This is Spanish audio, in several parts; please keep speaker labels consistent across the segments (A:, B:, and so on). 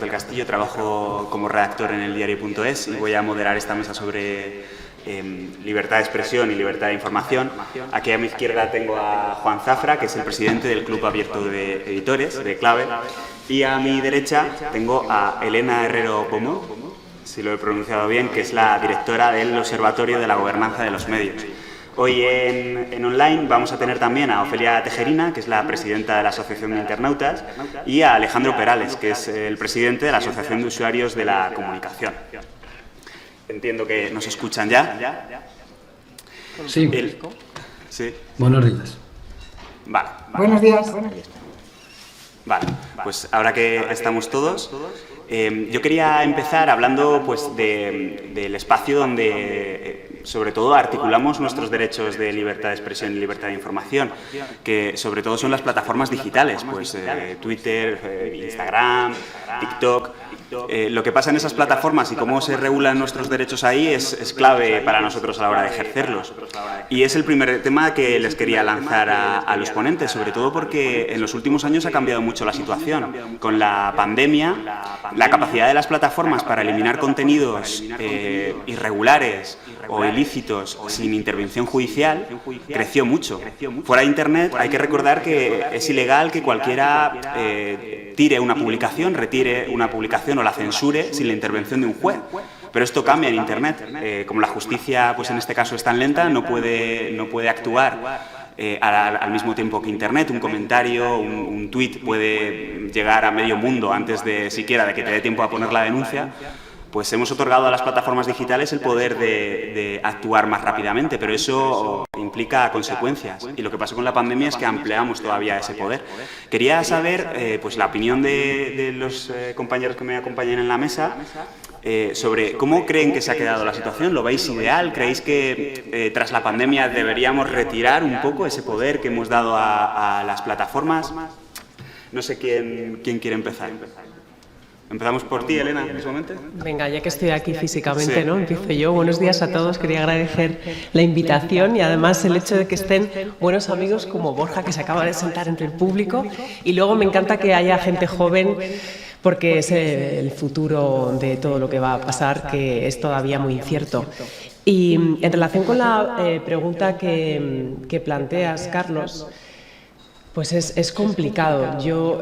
A: del Castillo, trabajo como redactor en el diario.es y voy a moderar esta mesa sobre libertad de expresión y libertad de información. Aquí a mi izquierda tengo a Juan Zafra, que es el presidente del Club Abierto de Editores, de Clave, y a mi derecha tengo a Elena Herrero Pomó, si lo he pronunciado bien, que es la directora del Observatorio de la Gobernanza de los Medios. Hoy en online vamos a tener también a Ofelia Tejerina, que es la presidenta de la Asociación de Internautas, y a Alejandro Perales, que es el presidente de la Asociación de Usuarios de la Comunicación. Entiendo que nos escuchan ya.
B: Sí.
A: Sí.
B: Buenos días.
A: Vale.
C: Buenos días.
A: Vale, pues ahora que estamos todos, yo quería empezar hablando pues del espacio donde sobre todo articulamos nuestros derechos de libertad de expresión y libertad de información, que sobre todo son las plataformas digitales, pues Twitter, Instagram, TikTok. Lo que pasa en esas plataformas y cómo se regulan nuestros derechos ahí es clave para nosotros a la hora de ejercerlos. Y es el primer tema que les quería lanzar a los ponentes, sobre todo porque en los últimos años ha cambiado mucho la situación. Con la pandemia, la capacidad de las plataformas para eliminar contenidos irregulares o ilícitos sin intervención judicial creció mucho. Fuera de Internet hay que recordar que es ilegal que cualquiera tire una publicación, retire una publicación o la censure sin la intervención de un juez. Pero esto cambia en Internet. Como la justicia, pues en este caso es tan lenta, no puede actuar al mismo tiempo que Internet. Un comentario, un tuit puede llegar a medio mundo antes de siquiera de que te dé tiempo a poner la denuncia. Pues hemos otorgado a las plataformas digitales el poder de actuar más rápidamente, pero eso implica consecuencias. Y lo que pasó con la pandemia es que ampliamos todavía ese poder. Quería saber pues la opinión de los compañeros que me acompañan en la mesa sobre cómo creen que se ha quedado la situación. ¿Lo veis ideal? ¿Creéis que tras la pandemia deberíamos retirar un poco ese poder que hemos dado a las plataformas? No sé quién quiere empezar. Empezamos por ti, Elena, precisamente.
C: Venga, ya que estoy aquí físicamente, ¿no? Empiezo yo. Buenos días a todos. Quería agradecer la invitación y además el hecho de que estén buenos amigos como Borja, que se acaba de sentar entre el público. Y luego me encanta que haya gente joven, porque es el futuro de todo lo que va a pasar, que es todavía muy incierto. Y en relación con la pregunta que planteas, Carlos, pues es complicado. Yo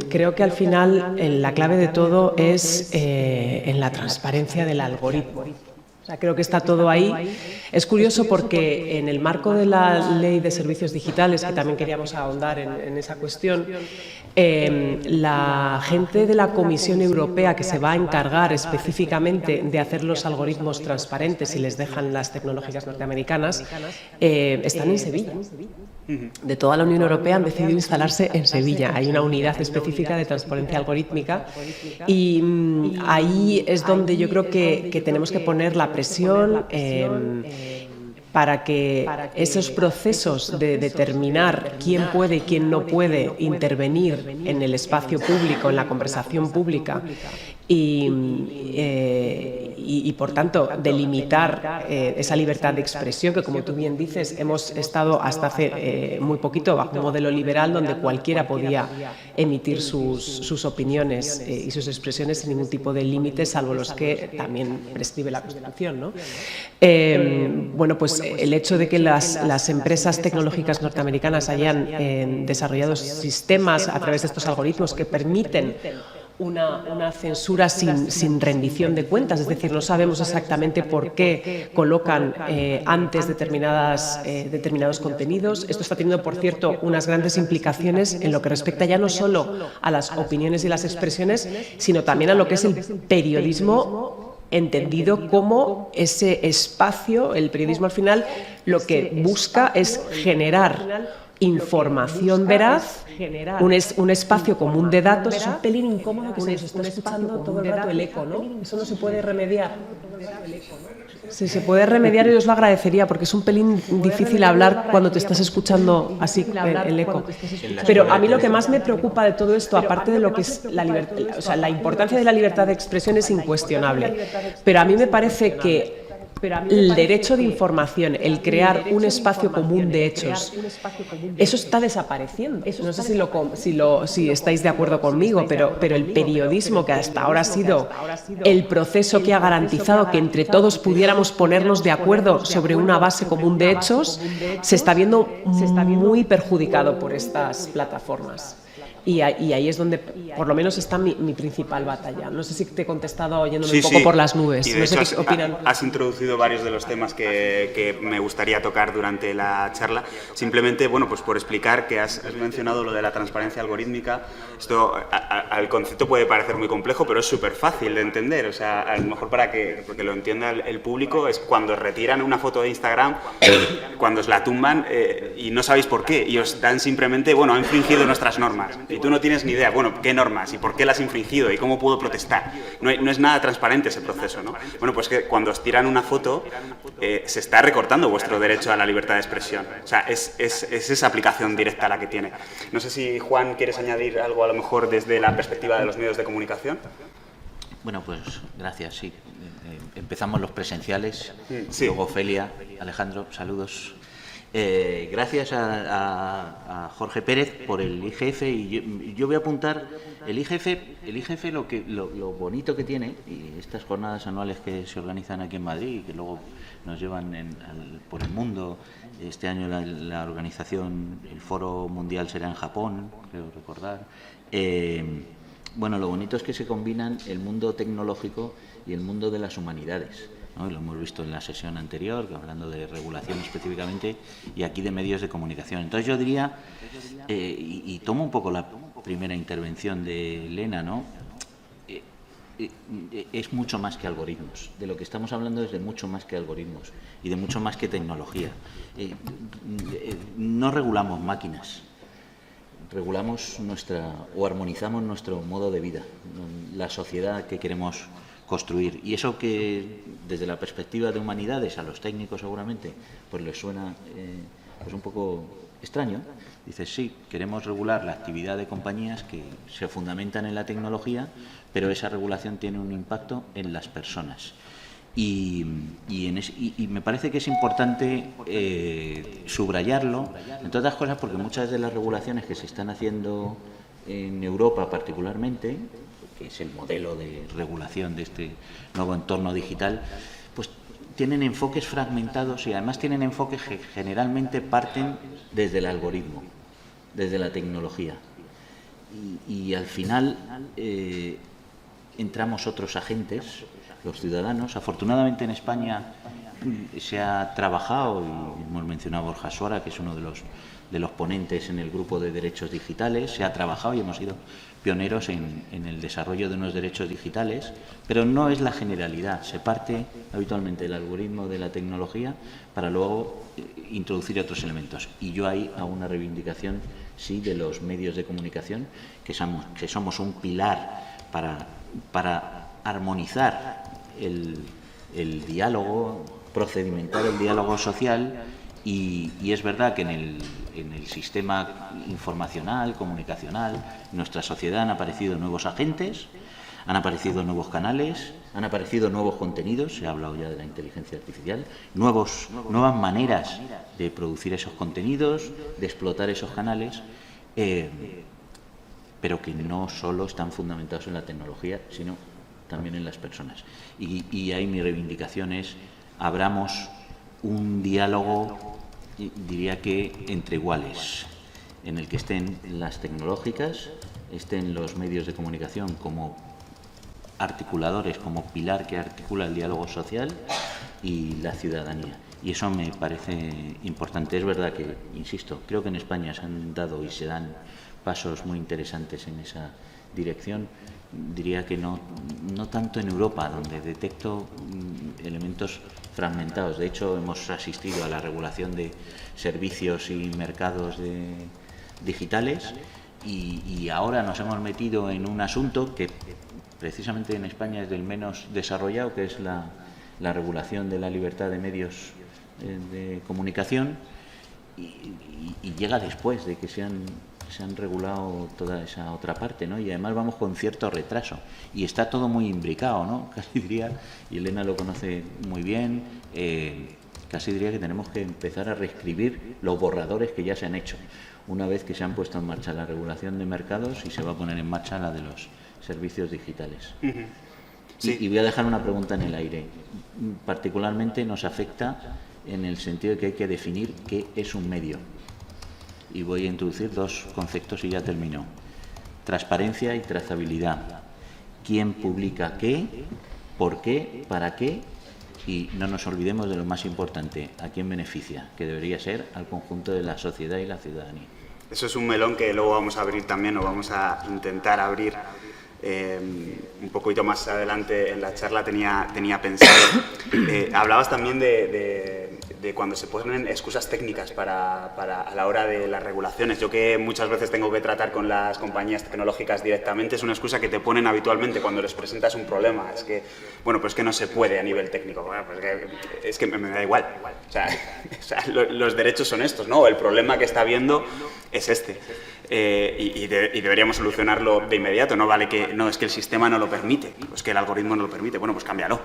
C: creo que al final la clave de todo es en la transparencia del algoritmo. O sea, creo que está todo ahí. Es curioso porque en el marco de la Ley de Servicios Digitales, que también queríamos ahondar en esa cuestión, la gente de la Comisión Europea que se va a encargar específicamente de hacer los algoritmos transparentes y les dejan las tecnológicas norteamericanas, están en Sevilla. De toda la Unión Europea han decidido instalarse en Sevilla. Hay una unidad específica de transparencia algorítmica y ahí es donde yo creo que tenemos que poner la presión para que esos procesos de determinar quién puede y quién no puede intervenir en el espacio público, en la conversación pública y por tanto, delimitar esa libertad de expresión que, como tú bien dices, hemos estado hasta hace muy poquito bajo un modelo liberal donde cualquiera podía emitir sus opiniones y sus expresiones sin ningún tipo de límites, salvo los que también prescribe la Constitución, ¿no? Bueno, pues el hecho de que las empresas tecnológicas norteamericanas hayan desarrollado sistemas a través de estos algoritmos que permiten una censura sin rendición de cuentas, es decir, no sabemos exactamente por qué colocan antes determinados contenidos. Esto está teniendo, por cierto, unas grandes implicaciones en lo que respecta ya no solo a las opiniones y las expresiones, sino también a lo que es el periodismo entendido como ese espacio. El periodismo al final lo que busca es generar información veraz, un espacio común de datos. Es un pelín incómodo que se nos está escuchando todo el rato el eco, ¿no? Eso no se puede remediar. Si se puede remediar, yo os lo agradecería, porque es un pelín difícil hablar cuando te estás escuchando así el eco. Pero a mí lo que más me preocupa de todo esto, aparte de lo que es la libertad, o sea, la importancia de la libertad de expresión es incuestionable. Pero a mí me parece que el derecho de información, el crear un espacio común de hechos, eso está desapareciendo. No sé si estáis de acuerdo conmigo, pero el periodismo, que hasta ahora ha sido el proceso que ha garantizado que entre todos pudiéramos ponernos de acuerdo sobre una base común de hechos, se está viendo muy perjudicado por estas plataformas. Y ahí es donde, por lo menos, está mi principal batalla. No sé si te he contestado yéndome un poco por las nubes.
A: Y de
C: no sé
A: hecho
C: qué opinan.
A: has introducido varios de los temas que me gustaría tocar durante la charla. Simplemente, bueno, pues por explicar que has mencionado lo de la transparencia algorítmica. Esto, al concepto puede parecer muy complejo, pero es súper fácil de entender. O sea, a lo mejor porque lo entienda el público, es cuando retiran una foto de Instagram, cuando os la tumban y no sabéis por qué, y os dan simplemente, bueno, ha infringido nuestras normas. Y tú no tienes ni idea, bueno, qué normas y por qué las has infringido y cómo puedo protestar. No es nada transparente ese proceso, ¿no? Bueno, pues que cuando os tiran una foto, se está recortando vuestro derecho a la libertad de expresión. O sea, es esa aplicación directa la que tiene. No sé si, Juan, quieres añadir algo a lo mejor desde la perspectiva de los medios de comunicación.
D: Bueno, pues gracias, sí. Empezamos los presenciales,
A: Sí.
D: luego Ofelia, Alejandro, saludos. Gracias a Jorge Pérez por el IGF, y yo voy a apuntar el IGF lo bonito que tiene, y estas jornadas anuales que se organizan aquí en Madrid y que luego nos llevan por el mundo. Este año la organización, el Foro Mundial será en Japón, creo recordar. Bueno, lo bonito es que se combinan el mundo tecnológico y el mundo de las humanidades, ¿no? Lo hemos visto en la sesión anterior, hablando de regulación específicamente, y aquí de medios de comunicación. Entonces yo diría, y tomo un poco la primera intervención de Elena, ¿no? Es mucho más que algoritmos. De lo que estamos hablando es de mucho más que algoritmos y de mucho más que tecnología. No regulamos máquinas, regulamos o armonizamos nuestro modo de vida, la sociedad que queremos construir. Y eso que desde la perspectiva de humanidades a los técnicos seguramente pues les suena pues un poco extraño. Dices, sí, queremos regular la actividad de compañías que se fundamentan en la tecnología, pero esa regulación tiene un impacto en las personas. Y me parece que es importante subrayarlo, entre otras cosas porque muchas de las regulaciones que se están haciendo en Europa particularmente, que es el modelo de regulación de este nuevo entorno digital, pues tienen enfoques fragmentados y además tienen enfoques que generalmente parten desde el algoritmo, desde la tecnología. Y al final entramos otros agentes, los ciudadanos. Afortunadamente en España se ha trabajado, y hemos mencionado a Borja Suara, que es uno de los ponentes en el grupo de derechos digitales, se ha trabajado y hemos sido pioneros en el desarrollo de unos derechos digitales, pero no es la generalidad. Se parte habitualmente del algoritmo de la tecnología para luego introducir otros elementos. Y yo ahí hago una reivindicación, sí, de los medios de comunicación, que somos un pilar para armonizar el diálogo, procedimentar el diálogo social, y es verdad que en el sistema informacional, comunicacional, en nuestra sociedad han aparecido nuevos agentes, han aparecido nuevos canales, han aparecido nuevos contenidos, se ha hablado ya de la inteligencia artificial, nuevas maneras de producir esos contenidos, de explotar esos canales, pero que no solo están fundamentados en la tecnología, sino también en las personas. Y ahí mi reivindicación es: abramos un diálogo, diría que entre iguales, en el que estén las tecnológicas, estén los medios de comunicación como articuladores, como pilar que articula el diálogo social, y la ciudadanía. Y eso me parece importante. Es verdad que, insisto, creo que en España se han dado y se dan pasos muy interesantes en esa dirección. Diría que no tanto en Europa, donde detecto elementos fragmentados. De hecho, hemos asistido a la regulación de servicios y mercados digitales, y ahora nos hemos metido en un asunto que precisamente en España es del menos desarrollado, que es la regulación de la libertad de medios de comunicación, y llega después de que se han se han regulado toda esa otra parte, ¿no? Y además vamos con cierto retraso. Y está todo muy imbricado, ¿no? Casi diría, y Elena lo conoce muy bien, casi diría que tenemos que empezar a reescribir los borradores que ya se han hecho, una vez que se han puesto en marcha la regulación de mercados y se va a poner en marcha la de los servicios digitales. Sí. Y voy a dejar una pregunta en el aire. Particularmente nos afecta en el sentido de que hay que definir qué es un medio. Y voy a introducir dos conceptos y ya termino. Transparencia y trazabilidad. ¿Quién publica qué? ¿Por qué? ¿Para qué? Y no nos olvidemos de lo más importante, ¿a quién beneficia? Que debería ser al conjunto de la sociedad y la ciudadanía.
A: Eso es un melón que luego vamos a abrir también, o vamos a intentar abrir un poquito más adelante en la charla, tenía pensado. Hablabas también de cuando se ponen excusas técnicas a la hora de las regulaciones. Yo, que muchas veces tengo que tratar con las compañías tecnológicas directamente, es una excusa que te ponen habitualmente cuando les presentas un problema. Es que, bueno, pues que no se puede a nivel técnico. Bueno, pues es que me da igual. O sea, los derechos son estos, ¿no? El problema que está habiendo es este. Y deberíamos solucionarlo de inmediato. No vale que no, es que el sistema no lo permite, es que el algoritmo no lo permite. Bueno, pues cámbialo.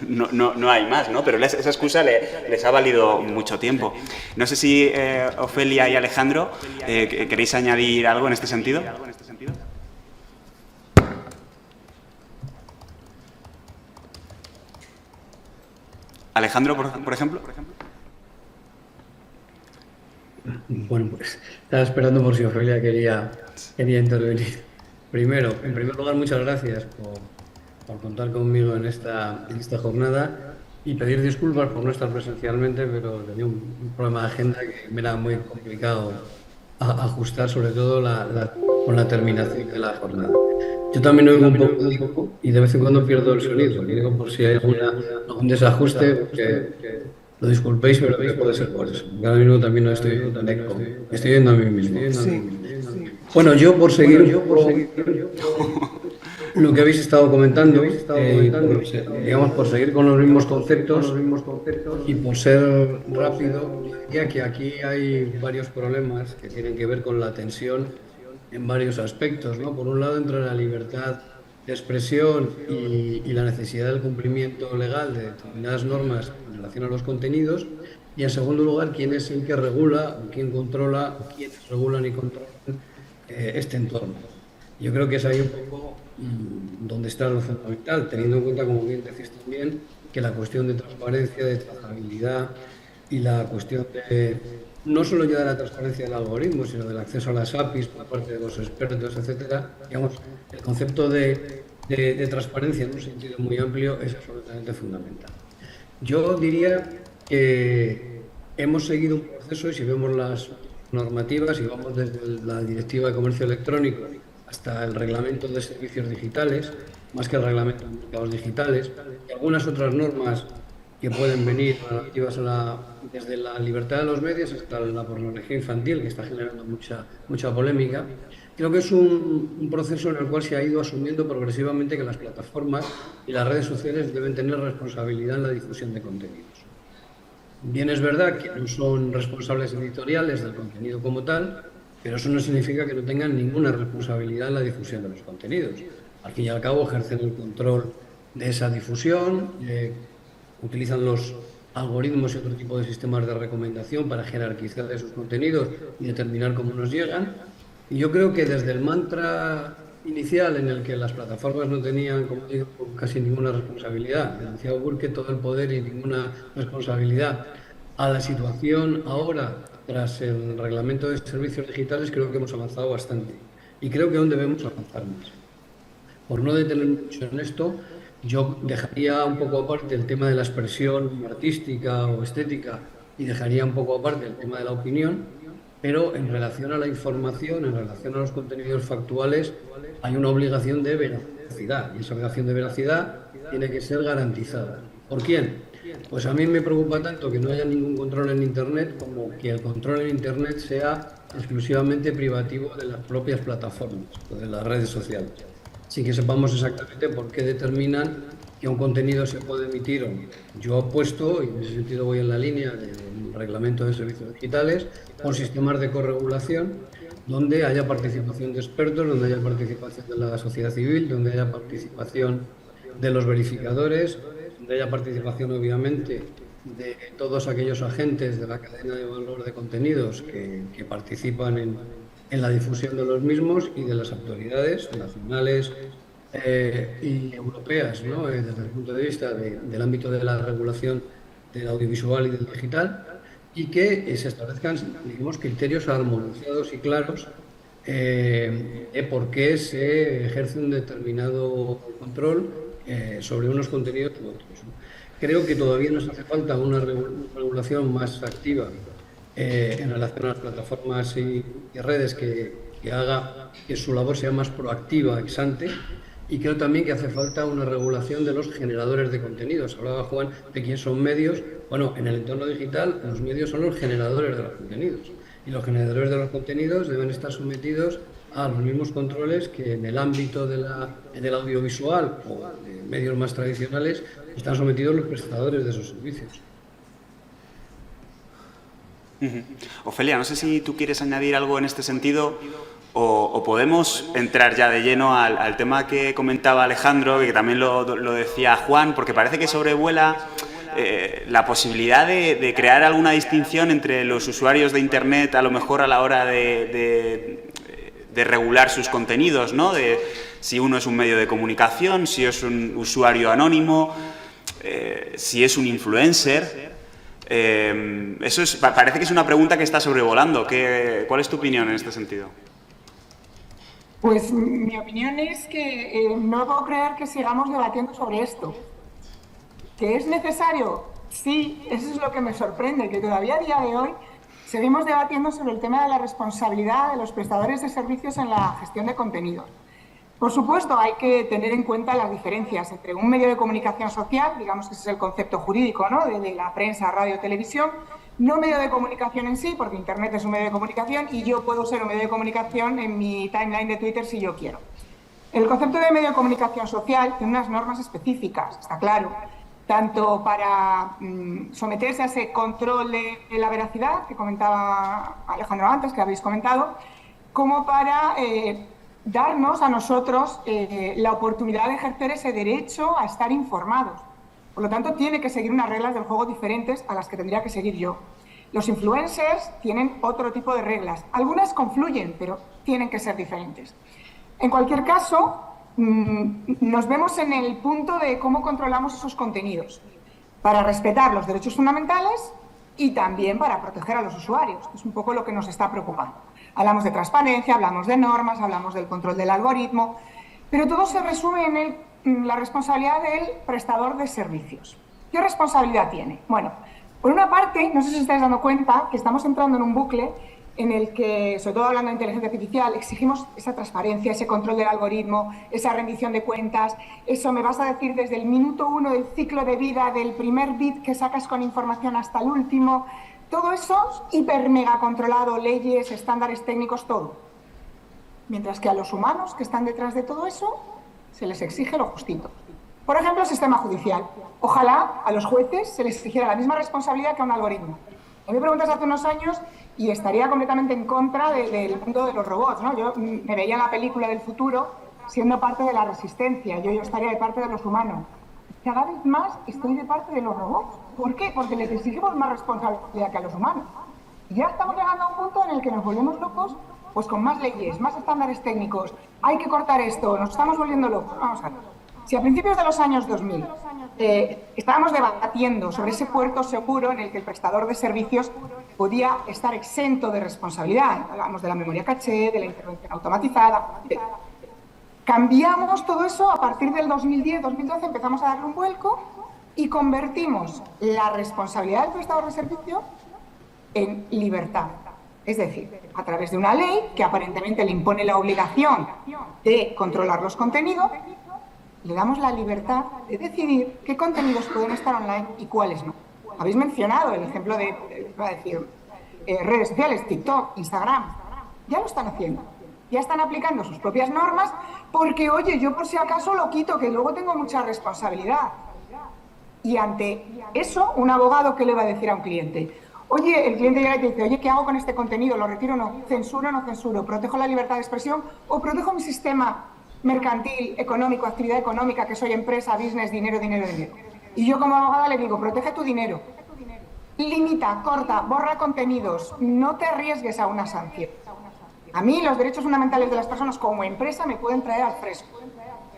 A: No hay más, ¿no? Pero esa excusa les ha valido mucho tiempo. No sé si Ofelia y Alejandro queréis añadir algo en este sentido. Alejandro, por ejemplo.
B: Bueno, pues estaba esperando por si Ofelia quería intervenir. Primero, en primer lugar, muchas gracias por contar conmigo en esta jornada y pedir disculpas por no estar presencialmente, pero tenía un problema de agenda que me era muy complicado ajustar, sobre todo con la terminación de la jornada. Yo también oigo un poco y de vez en cuando pierdo el sonido. Y digo por si hay algún desajuste, porque lo disculpéis, pero puede ser por eso. Ahora mismo también no estoy viendo a mí mismo. Sí. Bueno, yo por seguir lo que habéis estado comentando, digamos, por seguir con los mismos conceptos y por ser rápido, diría que aquí hay varios problemas que tienen que ver con la tensión en varios aspectos, ¿no? Por un lado, entre la libertad de expresión y la necesidad del cumplimiento legal de determinadas normas en relación a los contenidos, y en segundo lugar, quién es el que regula, o quién controla, o quiénes regulan y controlan este entorno. Yo creo que es ahí un poco donde está lo fundamental, teniendo en cuenta, como bien decís también, que la cuestión de transparencia, de trazabilidad y la cuestión de no solo ya de la transparencia del algoritmo, sino del acceso a las APIs por parte de los expertos, etcétera, digamos, el concepto de transparencia en un sentido muy amplio es absolutamente fundamental. Yo diría que hemos seguido un proceso, y si vemos las normativas y vamos desde la Directiva de Comercio Electrónico hasta el Reglamento de Servicios Digitales, más que el Reglamento de Mercados Digitales, y algunas otras normas que pueden venir relativas desde la libertad de los medios hasta la pornografía infantil, que está generando mucha polémica. Creo que es un proceso en el cual se ha ido asumiendo progresivamente que las plataformas y las redes sociales deben tener responsabilidad en la difusión de contenidos. Bien, es verdad que no son responsables editoriales del contenido como tal, pero eso no significa que no tengan ninguna responsabilidad en la difusión de los contenidos. Al fin y al cabo, ejercen el control de esa difusión, utilizan los algoritmos y otro tipo de sistemas de recomendación para jerarquizar esos contenidos y determinar cómo nos llegan. Y yo creo que desde el mantra inicial, en el que las plataformas no tenían, como digo, casi ninguna responsabilidad, decía Burke, todo el poder y ninguna responsabilidad, a la situación ahora, tras el reglamento de servicios digitales, creo que hemos avanzado bastante. Y creo que aún debemos avanzar más. Por no detener mucho en esto, yo dejaría un poco aparte el tema de la expresión artística o estética y dejaría un poco aparte el tema de la opinión, pero en relación a la información, en relación a los contenidos factuales, hay una obligación de veracidad, y esa obligación de veracidad tiene que ser garantizada. ¿Por quién? Pues a mí me preocupa tanto que no haya ningún control en Internet como que el control en Internet sea exclusivamente privativo de las propias plataformas, de las redes sociales. Sin que sepamos exactamente por qué determinan que un contenido se puede emitir. Yo apuesto, y en ese sentido voy en la línea del Reglamento de Servicios Digitales, con sistemas de corregulación donde haya participación de expertos, donde haya participación de la sociedad civil, donde haya participación de los verificadores, donde haya participación, obviamente, de todos aquellos agentes de la cadena de valor de contenidos que participan en la difusión de los mismos, y de las autoridades nacionales y europeas, ¿no? Desde el punto de vista del ámbito de la regulación del audiovisual y del digital, y que se establezcan, digamos, criterios armonizados y claros de por qué se ejerce un determinado control sobre unos contenidos u otros, ¿no? Creo que todavía nos hace falta una regulación más activa en relación a las plataformas y redes que haga que su labor sea más proactiva, ex ante. Y creo también que hace falta una regulación de los generadores de contenidos. Hablaba Juan de quién son medios. Bueno, en el entorno digital los medios son los generadores de los contenidos. Y los generadores de los contenidos deben estar sometidos a los mismos controles que en el ámbito del audiovisual o de medios más tradicionales están sometidos los prestadores de esos servicios.
A: Ofelia, no sé si tú quieres añadir algo en este sentido. O podemos entrar ya de lleno al tema que comentaba Alejandro, que también lo decía Juan, porque parece que sobrevuela la posibilidad de crear alguna distinción entre los usuarios de Internet, a lo mejor a la hora de regular sus contenidos, ¿no? De si uno es un medio de comunicación, si es un usuario anónimo, si es un influencer. Parece que es una pregunta que está sobrevolando. ¿Cuál es tu opinión en este sentido?
E: Pues mi opinión es que no puedo creer que sigamos debatiendo sobre esto. ¿Que es necesario? Sí, eso es lo que me sorprende, que todavía a día de hoy seguimos debatiendo sobre el tema de la responsabilidad de los prestadores de servicios en la gestión de contenidos. Por supuesto, hay que tener en cuenta las diferencias entre un medio de comunicación social, digamos que ese es el concepto jurídico, ¿no?, de la prensa, radio, televisión, no medio de comunicación en sí, porque Internet es un medio de comunicación y yo puedo ser un medio de comunicación en mi timeline de Twitter si yo quiero. El concepto de medio de comunicación social tiene unas normas específicas, está claro, tanto para someterse a ese control de la veracidad que comentaba Alejandro antes, que habéis comentado, como para darnos a nosotros la oportunidad de ejercer ese derecho a estar informados. Por lo tanto, tiene que seguir unas reglas del juego diferentes a las que tendría que seguir yo. Los influencers tienen otro tipo de reglas. Algunas confluyen, pero tienen que ser diferentes. En cualquier caso, nos vemos en el punto de cómo controlamos esos contenidos para respetar los derechos fundamentales y también para proteger a los usuarios, que es un poco lo que nos está preocupando. Hablamos de transparencia, hablamos de normas, hablamos del control del algoritmo, pero todo se resume en la responsabilidad del prestador de servicios. ¿Qué responsabilidad tiene? Bueno, por una parte, no sé si os estáis dando cuenta que estamos entrando en un bucle en el que, sobre todo hablando de inteligencia artificial, exigimos esa transparencia, ese control del algoritmo, esa rendición de cuentas. Eso me vas a decir desde el minuto 1 del ciclo de vida, del primer bit que sacas con información hasta el último. Todo eso hiper mega controlado, leyes, estándares técnicos, todo. Mientras que a los humanos que están detrás de todo eso se les exige lo justito. Por ejemplo, el sistema judicial. Ojalá a los jueces se les exigiera la misma responsabilidad que a un algoritmo. A mí me preguntas hace unos años y estaría completamente en contra del mundo de los robots, ¿no? Yo me veía en la película del futuro siendo parte de la resistencia. Yo estaría de parte de los humanos. Cada vez más estoy de parte de los robots. ¿Por qué? Porque les exigimos más responsabilidad que a los humanos. Y ya estamos llegando a un punto en el que nos volvemos locos, pues con más leyes, más estándares técnicos. Hay que cortar esto, nos estamos volviendo locos. Vamos a ver. Si a principios de los años 2000 estábamos debatiendo sobre ese puerto seguro en el que el prestador de servicios podía estar exento de responsabilidad, hablamos de la memoria caché, de la intervención automatizada, cambiamos todo eso a partir del 2010-2012, empezamos a darle un vuelco y convertimos la responsabilidad del prestador de servicio en libertad. Es decir, a través de una ley que aparentemente le impone la obligación de controlar los contenidos, le damos la libertad de decidir qué contenidos pueden estar online y cuáles no. Habéis mencionado el ejemplo de redes sociales, TikTok, Instagram. Ya lo están haciendo. ya están aplicando sus propias normas porque, oye, yo por si acaso lo quito, que luego tengo mucha responsabilidad. Y ante eso, un abogado, ¿qué le va a decir a un cliente? Oye, el cliente llega y te dice, oye, ¿qué hago con este contenido? ¿Lo retiro o no? ¿Censuro o no censuro? ¿Protejo la libertad de expresión o protejo mi sistema mercantil, económico, actividad económica, que soy empresa, business, dinero, dinero, dinero? Y yo como abogada le digo, protege tu dinero. Limita, corta, borra contenidos, no te arriesgues a una sanción. A mí los derechos fundamentales de las personas como empresa me pueden traer al fresco.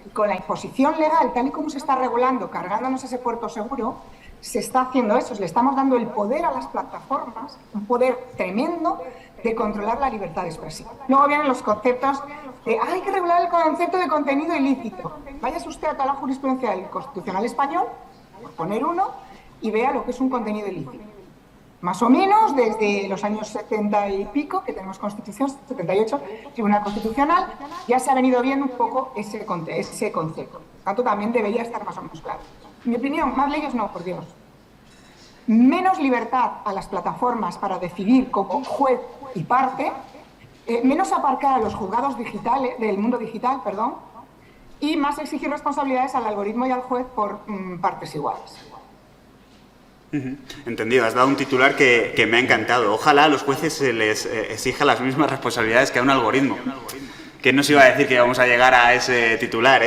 E: Y con la imposición legal, tal y como se está regulando, cargándonos ese puerto seguro, se está haciendo eso, le estamos dando el poder a las plataformas, un poder tremendo de controlar la libertad de expresión. Luego vienen los conceptos de, hay que regular el concepto de contenido ilícito. Váyase usted a toda la jurisprudencia del Constitucional español, por poner uno, y vea lo que es un contenido ilícito. Más o menos desde los años 70 y pico, que tenemos Constitución, 78, Tribunal Constitucional, ya se ha venido viendo un poco ese concepto. Por tanto, también debería estar más o menos claro. En mi opinión, más leyes no, por Dios. Menos libertad a las plataformas para decidir como juez y parte, menos aparcar a los juzgados digitales, del mundo digital, perdón, y más exigir responsabilidades al algoritmo y al juez por partes iguales.
A: Entendido, has dado un titular que me ha encantado. Ojalá a los jueces se les exija las mismas responsabilidades que a un algoritmo. ¿Quién nos iba a decir que íbamos a llegar a ese titular,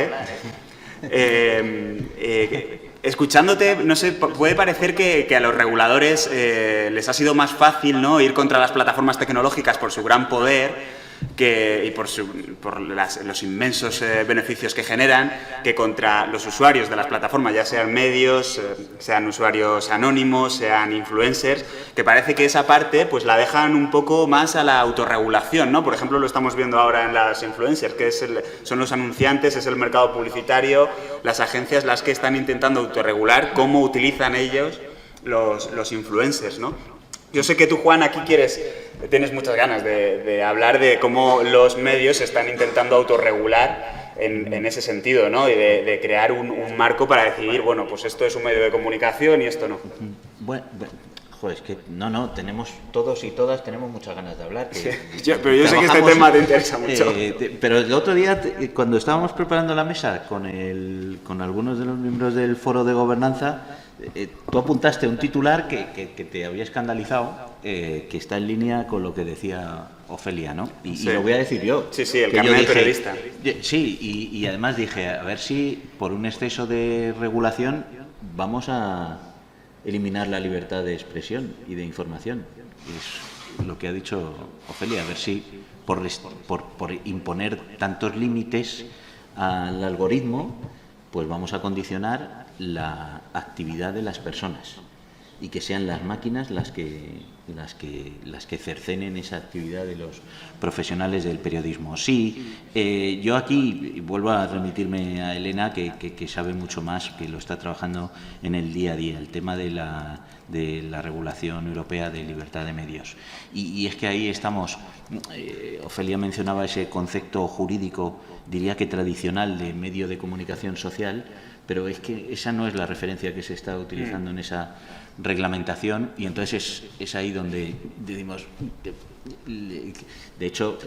A: escuchándote, no sé, puede parecer que a los reguladores les ha sido más fácil, ¿no?, ir contra las plataformas tecnológicas por su gran poder y por los inmensos beneficios que generan, que contra los usuarios de las plataformas, ya sean medios, sean usuarios anónimos, sean influencers, que parece que esa parte pues la dejan un poco más a la autorregulación, ¿no? Por ejemplo, lo estamos viendo ahora en las influencers, que son los anunciantes, es el mercado publicitario, las agencias las que están intentando autorregular cómo utilizan ellos los influencers, ¿no? Yo sé que tú, Juan, aquí tienes muchas ganas de hablar de cómo los medios están intentando autorregular en ese sentido, ¿no? Y de crear un marco para decidir, bueno, pues esto es un medio de comunicación y esto no.
D: Bueno, joder, es que no, tenemos todos y todas tenemos muchas ganas de hablar.
A: Pero yo sé que este tema te interesa mucho.
D: Pero el otro día, cuando estábamos preparando la mesa con algunos de los miembros del foro de gobernanza, tú apuntaste un titular que te había escandalizado, que está en línea con lo que decía Ofelia, ¿no? Y lo voy a decir yo.
A: Sí, el carnet de periodista.
D: Sí, y además dije, a ver si por un exceso de regulación vamos a eliminar la libertad de expresión y de información. Es lo que ha dicho Ofelia, a ver si por imponer tantos límites al algoritmo, pues vamos a condicionar la actividad de las personas y que sean las máquinas las que cercenen esa actividad de los profesionales del periodismo. Sí, yo aquí vuelvo a remitirme a Elena, que sabe mucho más, que lo está trabajando en el día a día, el tema de la regulación europea de libertad de medios. Y es que ahí estamos. Ofelia mencionaba ese concepto jurídico, diría que tradicional, de medio de comunicación social, pero es que esa no es la referencia que se está utilizando en esa reglamentación, y entonces es ahí donde decimos, de hecho,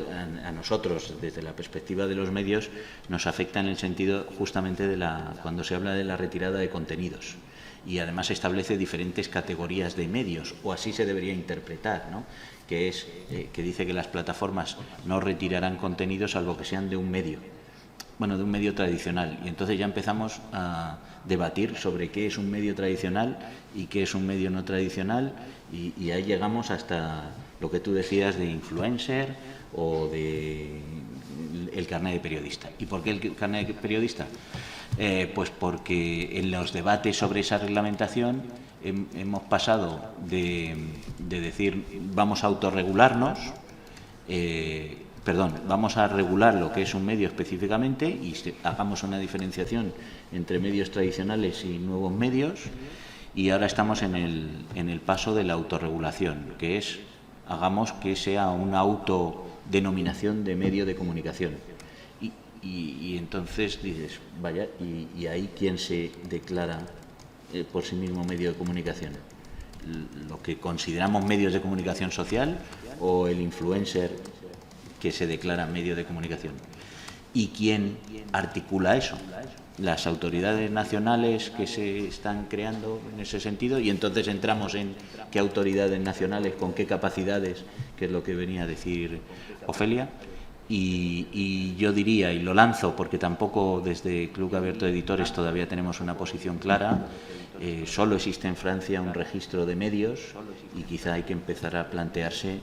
D: a nosotros, desde la perspectiva de los medios, nos afecta en el sentido justamente cuando se habla de la retirada de contenidos, y además establece diferentes categorías de medios, o así se debería interpretar, ¿no? Que dice que las plataformas no retirarán contenidos salvo que sean de un medio. Bueno, de un medio tradicional, y entonces ya empezamos a debatir sobre qué es un medio tradicional y qué es un medio no tradicional, y ahí llegamos hasta lo que tú decías de influencer o de el carnet de periodista. ¿Y por qué el carnet de periodista? Pues porque en los debates sobre esa reglamentación hemos pasado de decir vamos a autorregularnos, vamos a regular lo que es un medio específicamente y hagamos una diferenciación entre medios tradicionales y nuevos medios, y ahora estamos en el paso de la autorregulación, que es hagamos que sea una autodenominación de medio de comunicación. Y entonces dices, vaya, ¿y ahí quién se declara por sí mismo medio de comunicación? ¿Lo que consideramos medios de comunicación social o el influencer que se declara medio de comunicación. ¿Y quién articula eso? Las autoridades nacionales que se están creando en ese sentido, y entonces entramos en qué autoridades nacionales, con qué capacidades, que es lo que venía a decir Ofelia. Y yo diría, y lo lanzo porque tampoco desde Club Abierto de Editores todavía tenemos una posición clara, solo existe en Francia un registro de medios y quizá hay que empezar a plantearse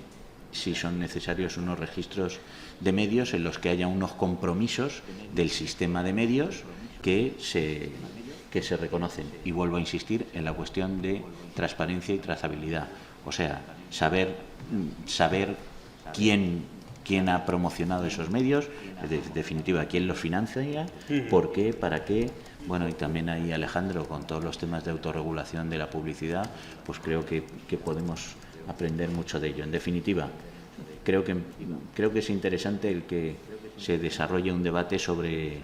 D: si son necesarios unos registros de medios en los que haya unos compromisos del sistema de medios que se reconocen. Y vuelvo a insistir en la cuestión de transparencia y trazabilidad. O sea, saber quién ha promocionado esos medios, en definitiva, quién los financia, por qué, para qué. Bueno, y también ahí Alejandro, con todos los temas de autorregulación de la publicidad, pues creo que podemos aprender mucho de ello. En definitiva, creo que es interesante el que se desarrolle un debate sobre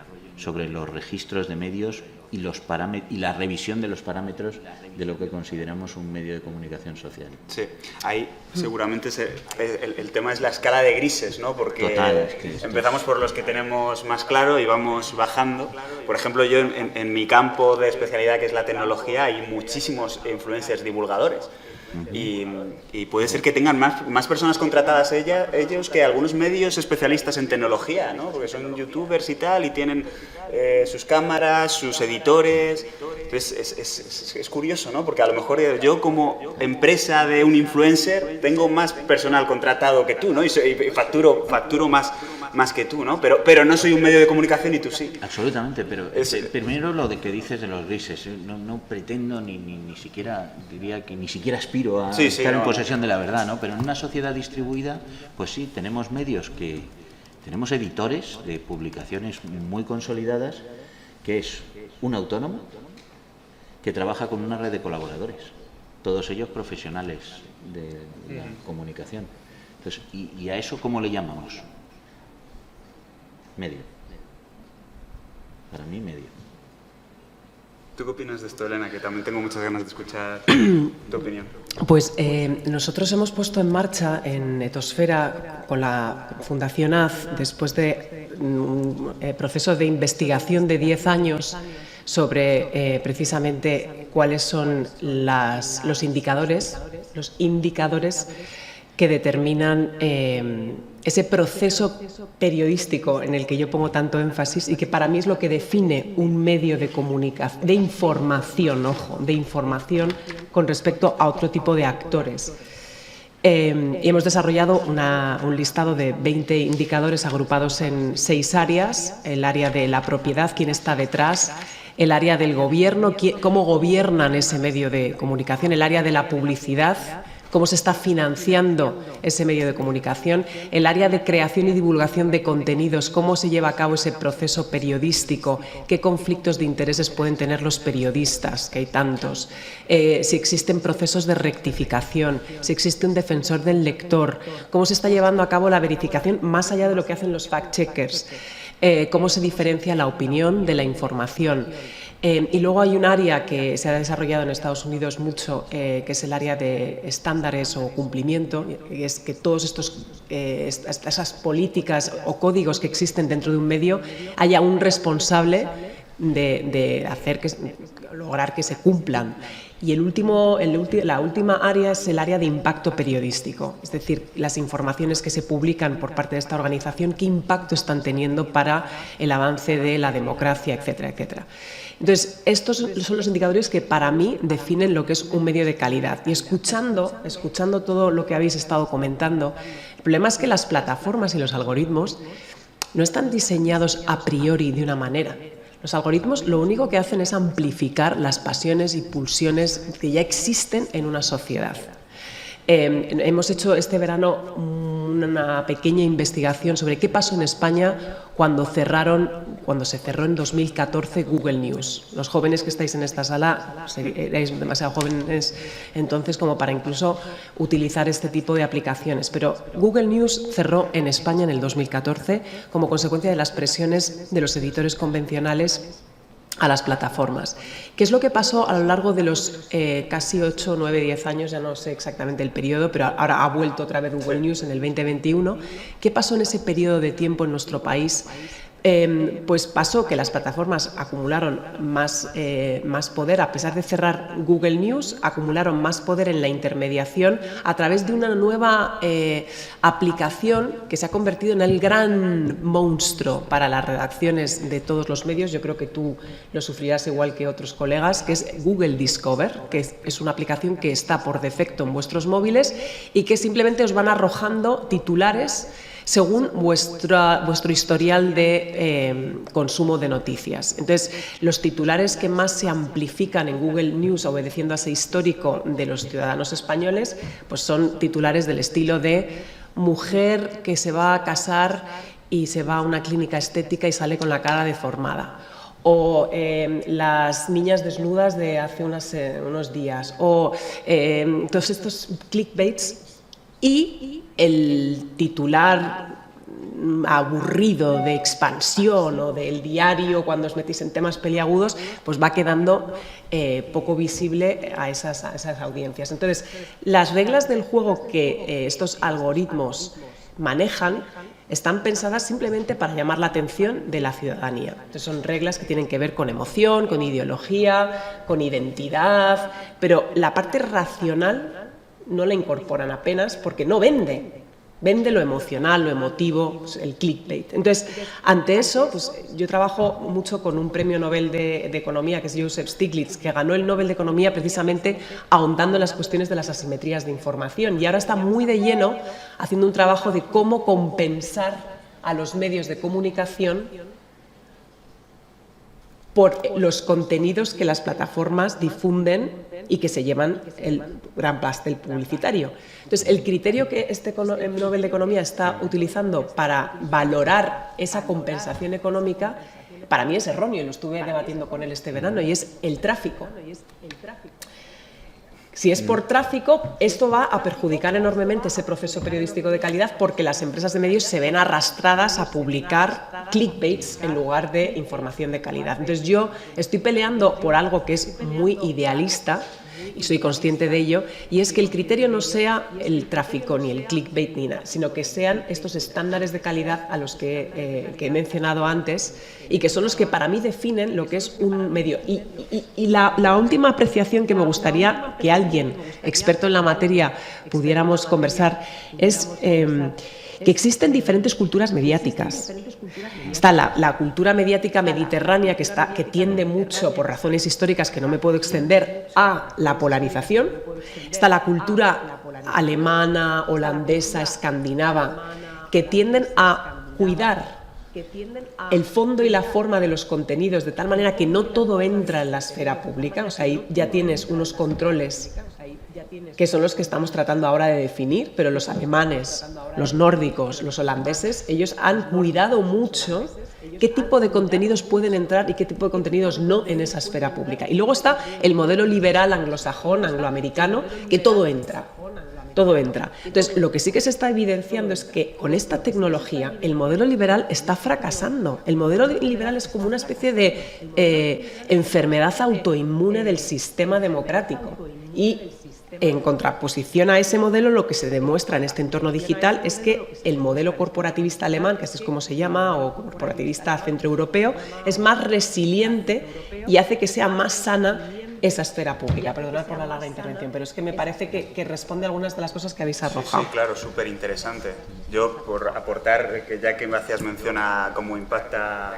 D: los registros de medios y la revisión de los parámetros de lo que consideramos un medio de comunicación social.
A: Sí, ahí seguramente el tema es la escala de grises, ¿no? Porque
D: total,
A: empezamos por los que tenemos más claro y vamos bajando. Por ejemplo, yo en mi campo de especialidad, que es la tecnología, hay muchísimos influencers divulgadores. Y puede ser que tengan más personas contratadas ellos que algunos medios especialistas en tecnología, ¿no? Porque son youtubers y tal, y tienen sus cámaras, sus editores. Entonces es curioso, ¿no? Porque a lo mejor yo, como empresa de un influencer, tengo más personal contratado que tú, ¿no? Y facturo más que tú, ¿no? Pero no soy un medio de comunicación y tú sí.
D: Absolutamente, pero primero lo de que dices de los grises, no pretendo ni siquiera, diría que ni siquiera aspiro a estar en posesión de la verdad, ¿no? Pero en una sociedad distribuida, pues sí, tenemos medios tenemos editores de publicaciones muy consolidadas, que es un autónomo que trabaja con una red de colaboradores, todos ellos profesionales de la comunicación. Entonces, ¿y a eso cómo le llamamos? Medio. Para mí, medio.
A: ¿Tú qué opinas de esto, Elena? Que también tengo muchas ganas de escuchar tu opinión.
C: Pues nosotros hemos puesto en marcha en Etosfera, con la Fundación AZ, después de un proceso de investigación de 10 años sobre precisamente cuáles son los indicadores que determinan ese proceso periodístico en el que yo pongo tanto énfasis y que para mí es lo que define un medio de comunicación, de información con respecto a otro tipo de actores. Y hemos desarrollado un listado de 20 indicadores agrupados en 6 áreas: el área de la propiedad, quién está detrás; el área del gobierno, cómo gobiernan ese medio de comunicación; el área de la publicidad, cómo se está financiando ese medio de comunicación; el área de creación y divulgación de contenidos, cómo se lleva a cabo ese proceso periodístico; qué conflictos de intereses pueden tener los periodistas, que hay tantos; si existen procesos de rectificación; si existe un defensor del lector; cómo se está llevando a cabo la verificación más allá de lo que hacen los fact-checkers; cómo se diferencia la opinión de la información. Y luego hay un área que se ha desarrollado en Estados Unidos mucho, que es el área de estándares o cumplimiento, y es que todos esas políticas o códigos que existen dentro de un medio haya un responsable de lograr que se cumplan. Y la última área es el área de impacto periodístico, es decir, las informaciones que se publican por parte de esta organización, qué impacto están teniendo para el avance de la democracia, etcétera, etcétera. Entonces, estos son los indicadores que para mí definen lo que es un medio de calidad. Y escuchando todo lo que habéis estado comentando, el problema es que las plataformas y los algoritmos no están diseñados a priori de una manera. Los algoritmos lo único que hacen es amplificar las pasiones y pulsiones que ya existen en una sociedad. Hemos hecho este verano una pequeña investigación sobre qué pasó en España cuando se cerró en 2014 Google News. Los jóvenes que estáis en esta sala erais demasiado jóvenes entonces como para incluso utilizar este tipo de aplicaciones, pero Google News cerró en España en el 2014 como consecuencia de las presiones de los editores convencionales a las plataformas. ¿Qué es lo que pasó a lo largo de los casi 8, 9, 10 años? Ya no sé exactamente el periodo, pero ahora ha vuelto otra vez Google News en el 2021. ¿Qué pasó en ese periodo de tiempo en nuestro país? Pues pasó que las plataformas acumularon más poder, a pesar de cerrar Google News, acumularon más poder en la intermediación a través de una nueva aplicación que se ha convertido en el gran monstruo para las redacciones de todos los medios. Yo creo que tú lo sufrirás igual que otros colegas, que es Google Discover, que es una aplicación que está por defecto en vuestros móviles y que simplemente os van arrojando titulares según vuestro historial de consumo de noticias. Entonces, los titulares que más se amplifican en Google News, obedeciendo a ese histórico de los ciudadanos españoles, pues son titulares del estilo de mujer que se va a casar y se va a una clínica estética y sale con la cara deformada. O las niñas desnudas de hace unos días. O todos estos clickbaits. Y el titular aburrido de Expansión o del Diario, cuando os metís en temas peliagudos, pues va quedando poco visible a esas audiencias. Entonces, las reglas del juego que estos algoritmos manejan están pensadas simplemente para llamar la atención de la ciudadanía. Entonces, son reglas que tienen que ver con emoción, con ideología, con identidad, pero la parte racional no la incorporan apenas porque no vende. Vende lo emocional, lo emotivo, el clickbait. Entonces, ante eso, pues yo trabajo mucho con un premio Nobel de Economía, que es Joseph Stiglitz, que ganó el Nobel de Economía precisamente ahondando en las cuestiones de las asimetrías de información. Y ahora está muy de lleno haciendo un trabajo de cómo compensar a los medios de comunicación por los contenidos que las plataformas difunden y que se llevan el gran pastel publicitario. Entonces, el criterio que este Nobel de Economía está utilizando para valorar esa compensación económica, para mí es erróneo, y lo estuve debatiendo con él este verano, y es el tráfico. Si es por tráfico, esto va a perjudicar enormemente ese proceso periodístico de calidad porque las empresas de medios se ven arrastradas a publicar clickbaits en lugar de información de calidad. Entonces yo estoy peleando por algo que es muy idealista y soy consciente de ello, y es que el criterio no sea el tráfico ni el clickbait ni nada, sino que sean estos estándares de calidad a los que he mencionado antes y que son los que para mí definen lo que es un medio. Y la última apreciación que me gustaría que alguien experto en la materia pudiéramos conversar es que existen diferentes culturas mediáticas. Está la cultura mediática mediterránea que tiende mucho, por razones históricas que no me puedo extender, a la polarización. Está la cultura alemana, holandesa, escandinava, que tienden a cuidar el fondo y la forma de los contenidos de tal manera que no todo entra en la esfera pública. O sea, ahí ya tienes unos controles que son los que estamos tratando ahora de definir, pero los alemanes, los nórdicos, los holandeses, ellos han cuidado mucho qué tipo de contenidos pueden entrar y qué tipo de contenidos no en esa esfera pública. Y luego está el modelo liberal anglosajón, angloamericano, que todo entra. Todo entra. Entonces, lo que sí que se está evidenciando es que con esta tecnología el modelo liberal está fracasando. El modelo liberal es como una especie de enfermedad autoinmune del sistema democrático. Y en contraposición a ese modelo, lo que se demuestra en este entorno digital es que el modelo corporativista alemán, que así es como se llama, o corporativista centroeuropeo, es más resiliente y hace que sea más sana esa esfera pública. Perdonad por la larga intervención, pero es que me parece que responde a algunas de las cosas que habéis arrojado.
A: Sí, claro, súper interesante. Yo, por aportar, que ya que me hacías mención a cómo impacta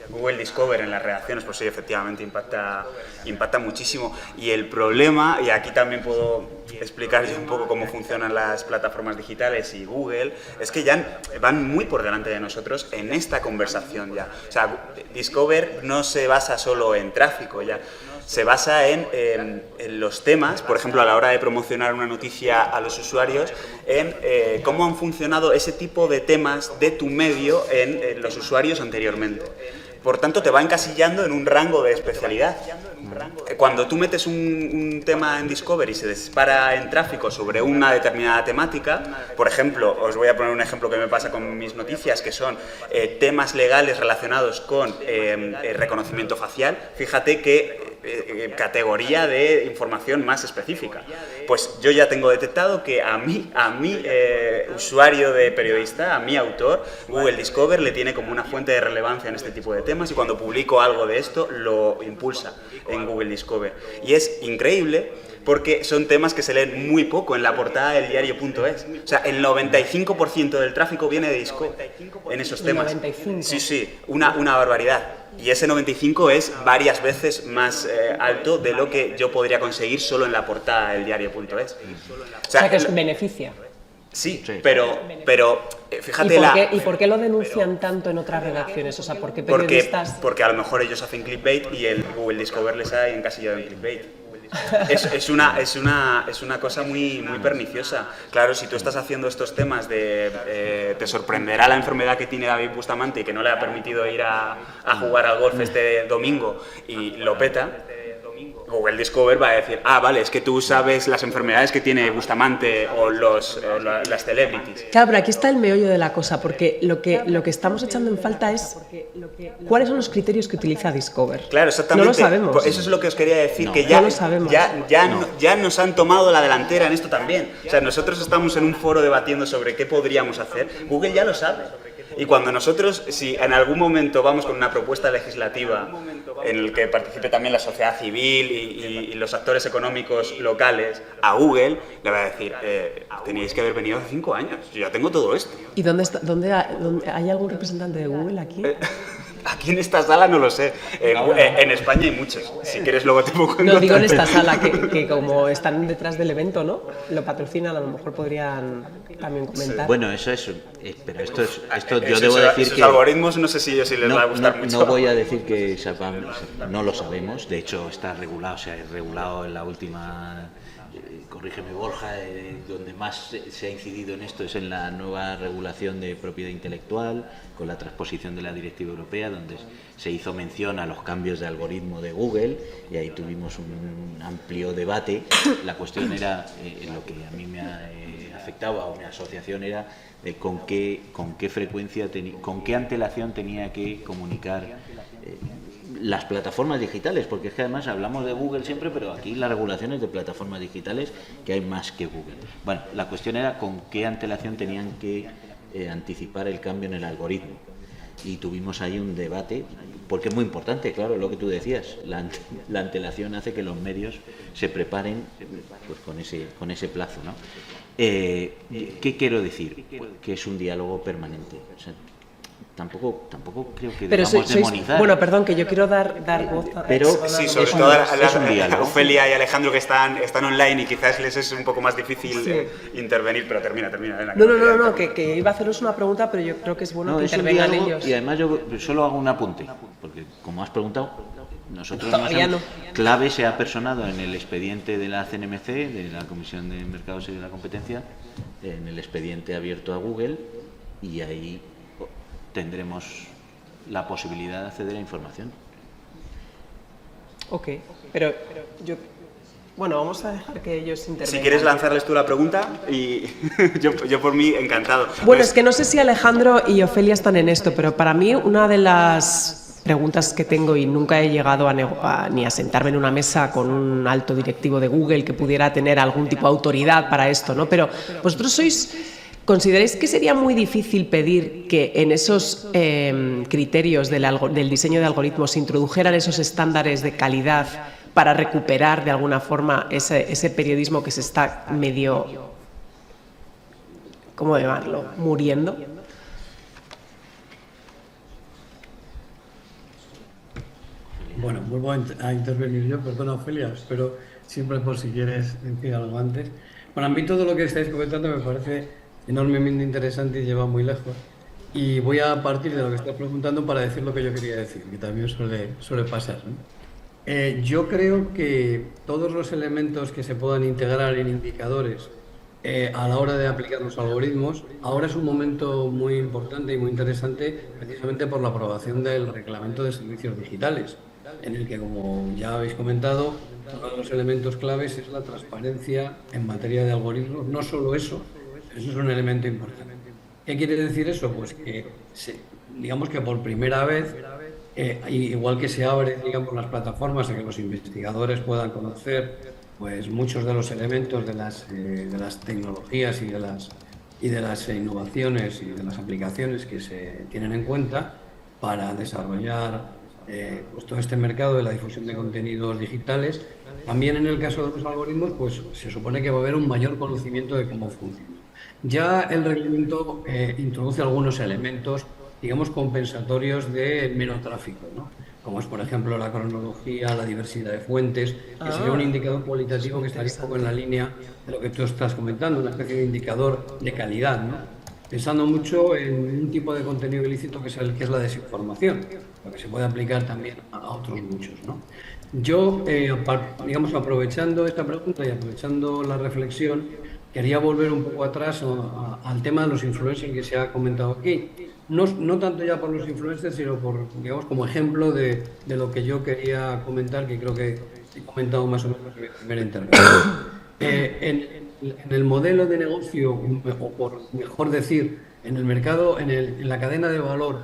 A: Google Discover en las redacciones, pues sí, efectivamente impacta muchísimo. Y el problema, y aquí también puedo explicar yo un poco cómo funcionan las plataformas digitales y Google, es que ya van muy por delante de nosotros en esta conversación ya. O sea, Discover no se basa solo en tráfico ya, se basa en los temas, por ejemplo, a la hora de promocionar una noticia a los usuarios, en cómo han funcionado ese tipo de temas de tu medio en los usuarios anteriormente. Por tanto, te va encasillando en un rango de especialidad. Cuando tú metes un tema en Discover y se dispara en tráfico sobre una determinada temática, por ejemplo, os voy a poner un ejemplo que me pasa con mis noticias, que son temas legales relacionados con reconocimiento facial, fíjate qué categoría de información más específica. Pues yo ya tengo detectado que a mi usuario de periodista, a mi autor, Google Discover le tiene como una fuente de relevancia en este tipo de temas, y cuando publico algo de esto lo impulsa en Google Discover. Y es increíble porque son temas que se leen muy poco en la portada del diario.es. O sea, el 95% del tráfico viene de Discover en esos temas.
C: 95.
A: Sí, una barbaridad. Y ese 95 es varias veces más alto de lo que yo podría conseguir solo en la portada del diario.es.
C: O sea, que os beneficia.
A: Sí, pero fíjate
C: ¿Y por qué lo denuncian tanto en otras redacciones? O sea, ¿por qué periodistas...?
A: Porque a lo mejor ellos hacen clickbait y el Google Discover les ha encasillado en clickbait. Es una cosa muy perniciosa. Claro, si tú estás haciendo estos temas de te sorprenderá la enfermedad que tiene David Bustamante y que no le ha permitido ir a jugar al golf este domingo y lo peta, Google Discover va a decir, vale, es que tú sabes las enfermedades que tiene Bustamante o las celebrities.
C: Claro, pero aquí está el meollo de la cosa, porque lo que estamos echando en falta es cuáles son los criterios que utiliza Discover.
A: Claro, exactamente.
C: No lo sabemos.
A: Pues eso es lo que os quería decir, que
C: no lo sabemos.
A: ya nos han tomado la delantera en esto también. O sea, nosotros estamos en un foro debatiendo sobre qué podríamos hacer. Google ya lo sabe. Y cuando nosotros, si en algún momento vamos con una propuesta legislativa en el que participe también la sociedad civil y los actores económicos locales a Google, le va a decir, teníais que haber venido hace 5 años, yo ya tengo todo esto.
C: ¿Y dónde hay algún representante de Google aquí?
A: Aquí en esta sala no lo sé. En España hay muchos. Si quieres luego te pongo en
C: No, digo en esta
A: contacto.
C: sala, que como están detrás del evento, ¿no? Lo patrocinan, a lo mejor podrían también comentar.
D: Bueno, eso es... pero esto yo debo decir
A: esos
D: que...
A: algoritmos no sé si les va a gustar mucho.
D: No voy a decir que no lo sabemos. De hecho, está regulado, se ha regulado en la última... corrígeme Borja, donde más se ha incidido en esto es en la nueva regulación de propiedad intelectual, con la transposición de la directiva europea, donde se hizo mención a los cambios de algoritmo de Google, y ahí tuvimos un amplio debate. La cuestión era, lo que a mí me afectaba, o mi asociación era, con qué frecuencia, con qué antelación tenía que comunicar las plataformas digitales, porque es que además hablamos de Google siempre, pero aquí la regulación es de plataformas digitales, que hay más que Google. Bueno, la cuestión era con qué antelación tenían que anticipar el cambio en el algoritmo, y tuvimos ahí un debate, porque es muy importante, claro, lo que tú decías, la antelación hace que los medios se preparen pues con ese plazo, ¿no? ¿Qué quiero decir? Que es un diálogo permanente. O sea, tampoco creo que debamos demonizar.
C: Bueno, perdón, que yo quiero dar voz a...
D: Pero
A: Sí, sobre todo a Ofelia y Alejandro, que están online y quizás les es un poco más difícil intervenir, pero termina. Elena,
C: No, que iba a haceros una pregunta, pero yo creo que es bueno que intervengan ellos.
D: Y además yo solo hago un apunte, porque como has preguntado, nosotros clave se ha personado en el expediente de la CNMC, de la Comisión de Mercados y de la Competencia, en el expediente abierto a Google, y ahí tendremos la posibilidad de acceder a información.
C: Ok, pero yo... Bueno, vamos a dejar que ellos intervengan.
A: Si quieres lanzarles tú la pregunta, y yo por mí encantado.
C: Bueno, es que no sé si Alejandro y Ofelia están en esto, pero para mí una de las preguntas que tengo, y nunca he llegado ni a sentarme en una mesa con un alto directivo de Google que pudiera tener algún tipo de autoridad para esto, ¿no? Pero vosotros ¿consideráis que sería muy difícil pedir que en esos criterios del diseño de algoritmos se introdujeran esos estándares de calidad para recuperar de alguna forma ese periodismo que se está medio, ¿cómo llamarlo?, muriendo?
B: Bueno, vuelvo a intervenir yo, perdona Ofelia, pero siempre por si quieres decir algo antes. Bueno, a mí todo lo que estáis comentando me parece enormemente interesante y lleva muy lejos. Y voy a partir de lo que estás preguntando para decir lo que yo quería decir, que también suele pasar, ¿no? Yo creo que todos los elementos que se puedan integrar en indicadores a la hora de aplicar los algoritmos, ahora es un momento muy importante y muy interesante precisamente por la aprobación del Reglamento de Servicios Digitales. en el que, como ya habéis comentado, uno de los elementos claves es la transparencia en materia de algoritmos. No solo eso es un elemento importante. ¿Qué quiere decir eso? Pues que, digamos que por primera vez, igual que se abren, digamos, las plataformas a que los investigadores puedan conocer pues muchos de los elementos de las tecnologías y de las innovaciones y de las aplicaciones que se tienen en cuenta para desarrollar pues todo este mercado de la difusión de contenidos digitales. También en el caso de los algoritmos, pues se supone que va a haber un mayor conocimiento de cómo funciona. Ya el reglamento introduce algunos elementos, digamos, compensatorios del mero tráfico, ¿no? Como es, por ejemplo, la cronología, la diversidad de fuentes, que sería un indicador cualitativo que estaría un poco en la línea de lo que tú estás comentando, una especie de indicador de calidad, ¿no? Pensando mucho en un tipo de contenido ilícito que es la desinformación, lo que se puede aplicar también a otros muchos, ¿no? Yo, digamos, aprovechando esta pregunta y aprovechando la reflexión, quería volver un poco atrás al tema de los influencers que se ha comentado aquí. No tanto ya por los influencers, sino por, digamos, como ejemplo de lo que yo quería comentar, que creo que he comentado más o menos en mi primera intervención. En el modelo de negocio, o por mejor decir, en el mercado, en la cadena de valor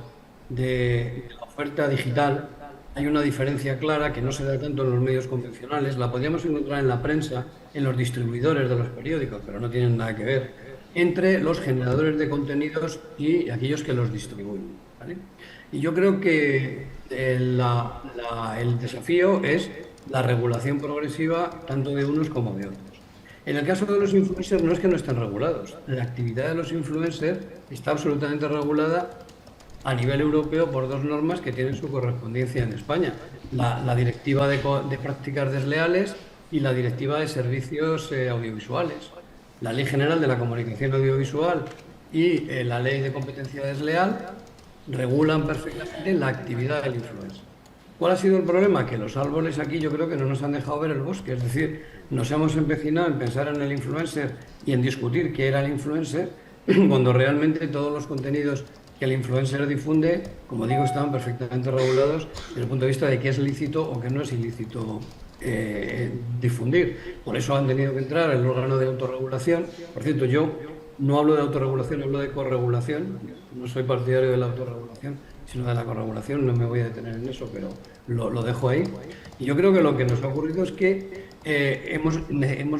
B: de la oferta digital, hay una diferencia clara que no se da tanto en los medios convencionales. La podríamos encontrar en la prensa, en los distribuidores de los periódicos, pero no tienen nada que ver, entre los generadores de contenidos y aquellos que los distribuyen, ¿vale? Y yo creo que el desafío es la regulación progresiva tanto de unos como de otros. En el caso de los influencers no es que no estén regulados. La actividad de los influencers está absolutamente regulada a nivel europeo por dos normas que tienen su correspondencia en España. La Directiva de Prácticas Desleales y la Directiva de Servicios Audiovisuales. La Ley General de la Comunicación Audiovisual y la Ley de Competencia Desleal regulan perfectamente la actividad del influencer. ¿Cuál ha sido el problema? Que los árboles aquí yo creo que no nos han dejado ver el bosque, es decir, nos hemos empecinado en pensar en el influencer y en discutir qué era el influencer, cuando realmente todos los contenidos que el influencer difunde, como digo, estaban perfectamente regulados desde el punto de vista de qué es lícito o qué no es ilícito difundir. Por eso han tenido que entrar el órgano de autorregulación. Por cierto, yo no hablo de autorregulación, hablo de corregulación. No soy partidario de la autorregulación, sino de la corregulación. No me voy a detener en eso, pero lo dejo ahí. Y yo creo que lo que nos ha ocurrido es que hemos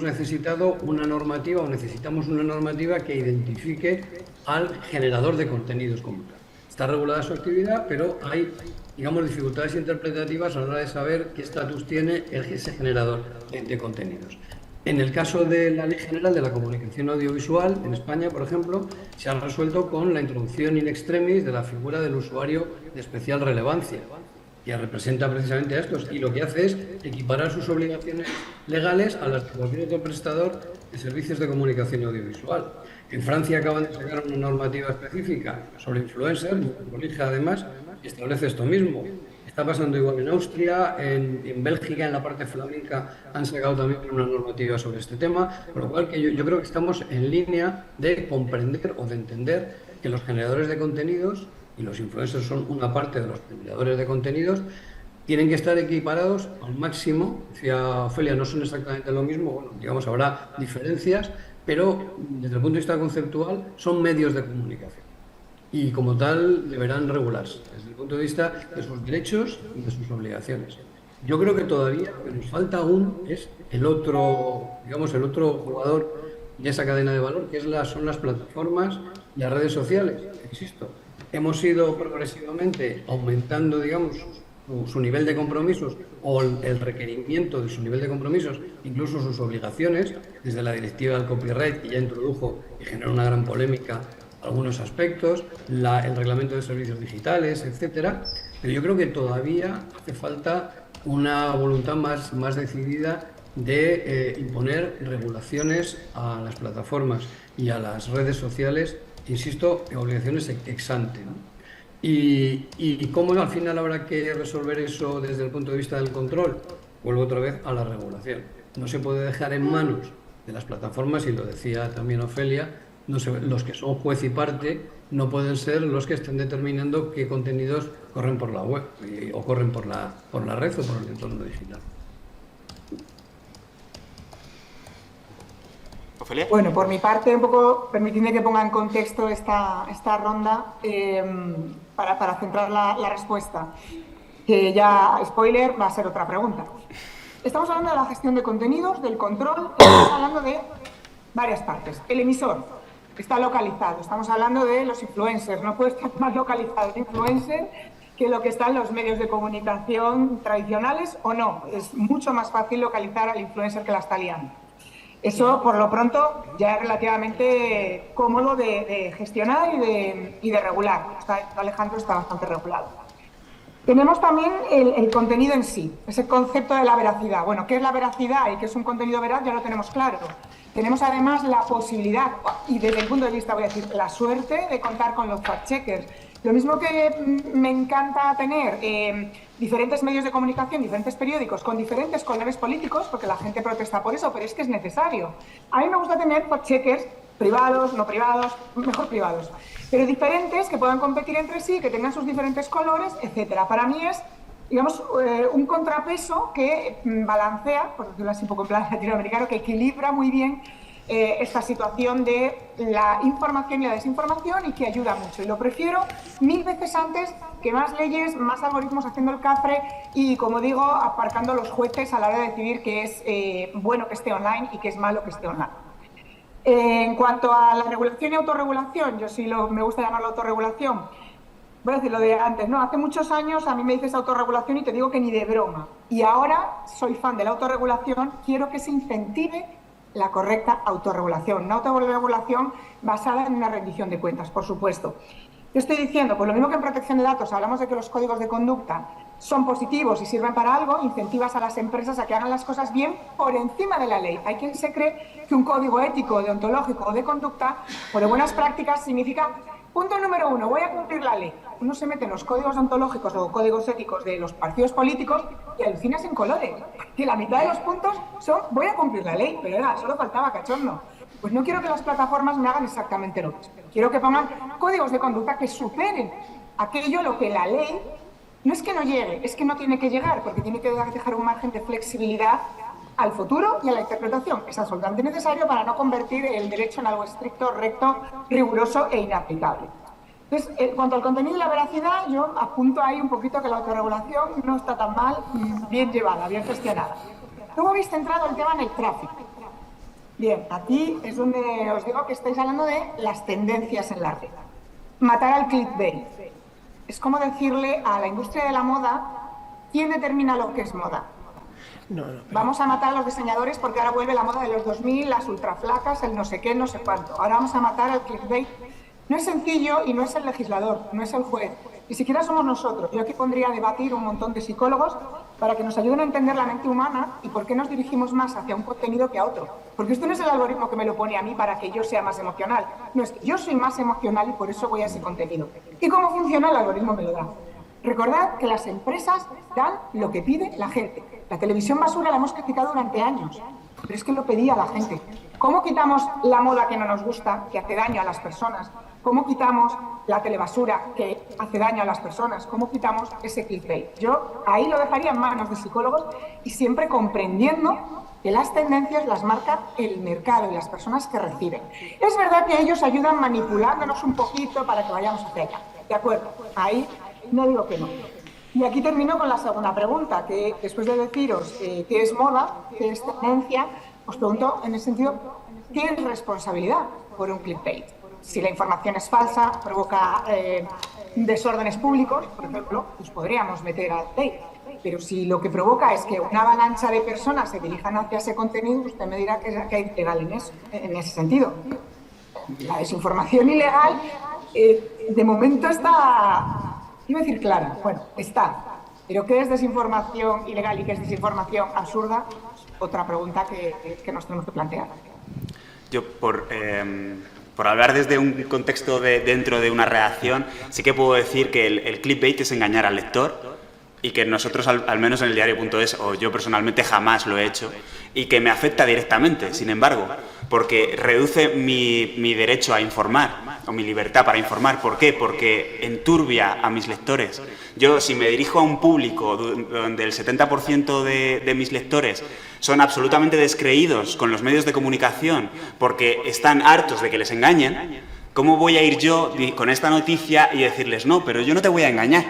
B: necesitado una normativa, o necesitamos una normativa que identifique al generador de contenidos como tal. Está regulada su actividad, pero hay, digamos, dificultades interpretativas a la hora de saber qué estatus tiene ese generador de contenidos. En el caso de la Ley General de la Comunicación Audiovisual, en España, por ejemplo, se ha resuelto con la introducción in extremis de la figura del usuario de especial relevancia, que representa precisamente a estos, y lo que hace es equiparar sus obligaciones legales a las de cualquier otro prestador de servicios de comunicación audiovisual. En Francia acaban de sacar una normativa específica sobre influencers, prolija además, y establece esto mismo. Está pasando igual en Austria, en Bélgica, en la parte flamenca, han sacado también una normativa sobre este tema, por lo cual que yo creo que estamos en línea de comprender o de entender que los generadores de contenidos, y los influencers son una parte de los generadores de contenidos, tienen que estar equiparados al máximo. Decía Ofelia, no son exactamente lo mismo, bueno, digamos, habrá diferencias, pero desde el punto de vista conceptual son medios de comunicación y como tal deberán regularse desde el punto de vista de sus derechos y de sus obligaciones. Yo creo que todavía lo que nos falta aún es el otro jugador de esa cadena de valor, que son las plataformas y las redes sociales. Insisto, hemos ido progresivamente aumentando, digamos, su nivel de compromisos o el requerimiento de su nivel de compromisos, incluso sus obligaciones, desde la directiva del copyright, que ya introdujo y generó una gran polémica algunos aspectos, el reglamento de servicios digitales, etcétera. Pero yo creo que todavía hace falta una voluntad más decidida de imponer regulaciones a las plataformas y a las redes sociales, insisto, obligaciones ex ante, ¿no? ¿Y cómo al final habrá que resolver eso desde el punto de vista del control? Vuelvo otra vez a la regulación. No se puede dejar en manos de las plataformas, y lo decía también Ofelia, los que son juez y parte no pueden ser los que estén determinando qué contenidos corren por la web o corren por la red o por el entorno digital.
A: Ofelia.
E: Bueno, por mi parte, un poco, permitidme que ponga en contexto esta ronda para centrar la respuesta, que ya, spoiler, va a ser otra pregunta. Estamos hablando de la gestión de contenidos, del control, estamos hablando de varias partes. El emisor está localizado, estamos hablando de los influencers, no puede estar más localizado el influencer que lo que está en los medios de comunicación tradicionales o no. Es mucho más fácil localizar al influencer que la está liando. Eso, por lo pronto, ya es relativamente cómodo de gestionar y de regular. Alejandro está bastante regulado. Tenemos también el contenido en sí, ese concepto de la veracidad. Bueno, ¿qué es la veracidad y qué es un contenido veraz? Ya lo tenemos claro. Tenemos además la posibilidad, y desde el punto de vista, voy a decir, la suerte de contar con los fact-checkers. Lo mismo que me encanta tener diferentes medios de comunicación, diferentes periódicos con diferentes colores políticos, porque la gente protesta por eso, pero es que es necesario. A mí me gusta tener fact-checkers privados, no privados, mejor privados, pero diferentes, que puedan competir entre sí, que tengan sus diferentes colores, etcétera. Para mí es, digamos, un contrapeso que balancea, por decirlo así un poco en plan latinoamericano, que equilibra muy bien esta situación de la información y la desinformación y que ayuda mucho. Y lo prefiero 1000 veces antes que más leyes, más algoritmos haciendo el cafre y, como digo, aparcando a los jueces a la hora de decidir qué es bueno que esté online y qué es malo que esté online. En cuanto a la regulación y autorregulación, yo sí me gusta llamarlo autorregulación. Voy a decir lo de antes, ¿no? Hace muchos años a mí me dices autorregulación y te digo que ni de broma. Y ahora soy fan de la autorregulación, quiero que se incentive la correcta autorregulación. Una autorregulación basada en una rendición de cuentas, por supuesto. ¿Qué estoy diciendo? Pues lo mismo que en protección de datos hablamos de que los códigos de conducta son positivos y sirven para algo, incentivas a las empresas a que hagan las cosas bien por encima de la ley. Hay quien se cree que un código ético, deontológico o de conducta o de buenas prácticas significa, punto número 1, voy a cumplir la ley. Uno se mete en los códigos deontológicos o códigos éticos de los partidos políticos y alucinas en colores. Que la mitad de los puntos son voy a cumplir la ley, pero era, solo faltaba cachondo. Pues no quiero que las plataformas me hagan exactamente lo mismo. Quiero que pongan códigos de conducta que superen aquello a lo que la ley no es que no llegue, es que no tiene que llegar, porque tiene que dejar un margen de flexibilidad al futuro y a la interpretación. Es absolutamente necesario para no convertir el derecho en algo estricto, recto, riguroso e inaplicable. Entonces, en cuanto al contenido y la veracidad, yo apunto ahí un poquito que la autorregulación no está tan mal, bien llevada, bien gestionada. Luego habéis centrado el tema en el tráfico. Bien, aquí es donde os digo que estáis hablando de las tendencias en la red. Matar al clickbait. Es como decirle a la industria de la moda, ¿quién determina lo que es moda?
C: No,
E: Vamos a matar a los diseñadores porque ahora vuelve la moda de los 2000, las ultraflacas, el no sé qué, no sé cuánto. Ahora vamos a matar al clickbait. No es sencillo y no es el legislador, no es el juez. Ni siquiera somos nosotros. Yo aquí pondría a debatir un montón de psicólogos para que nos ayuden a entender la mente humana y por qué nos dirigimos más hacia un contenido que a otro. Porque esto no es el algoritmo que me lo pone a mí para que yo sea más emocional. No, es que yo soy más emocional y por eso voy a ese contenido. ¿Y cómo funciona? El algoritmo me lo da. Recordad que las empresas dan lo que pide la gente. La televisión basura la hemos criticado durante años, pero es que lo pedía la gente. ¿Cómo quitamos la moda que no nos gusta, que hace daño a las personas? ¿Cómo quitamos la telebasura que hace daño a las personas? ¿Cómo quitamos ese clickbait? Yo ahí lo dejaría en manos de psicólogos y siempre comprendiendo que las tendencias las marca el mercado y las personas que reciben. Es verdad que ellos ayudan manipulándonos un poquito para que vayamos hacia allá. De acuerdo, ahí no digo que no. Y aquí termino con la segunda pregunta, que después de deciros qué es moda, qué es tendencia, os pregunto en el sentido, ¿qué es responsabilidad por un clickbait? Si la información es falsa, provoca desórdenes públicos, por ejemplo, pues podríamos meter a ley. Pero si lo que provoca es que una avalancha de personas se dirijan hacia ese contenido, usted me dirá que hay ilegal en ese sentido. La desinformación ilegal, de momento está, iba a decir clara, bueno, está. Pero ¿qué es desinformación ilegal y qué es desinformación absurda? Otra pregunta que nos tenemos que plantear.
A: Yo, por hablar desde un contexto dentro de una redacción, sí que puedo decir que el clickbait es engañar al lector, y que nosotros, al menos en el diario.es, o yo personalmente jamás lo he hecho, y que me afecta directamente, sin embargo, porque reduce mi derecho a informar, o mi libertad para informar. ¿Por qué? Porque enturbia a mis lectores. Yo, si me dirijo a un público donde el 70% de mis lectores son absolutamente descreídos con los medios de comunicación porque están hartos de que les engañen, ¿cómo voy a ir yo con esta noticia y decirles, no, pero yo no te voy a engañar?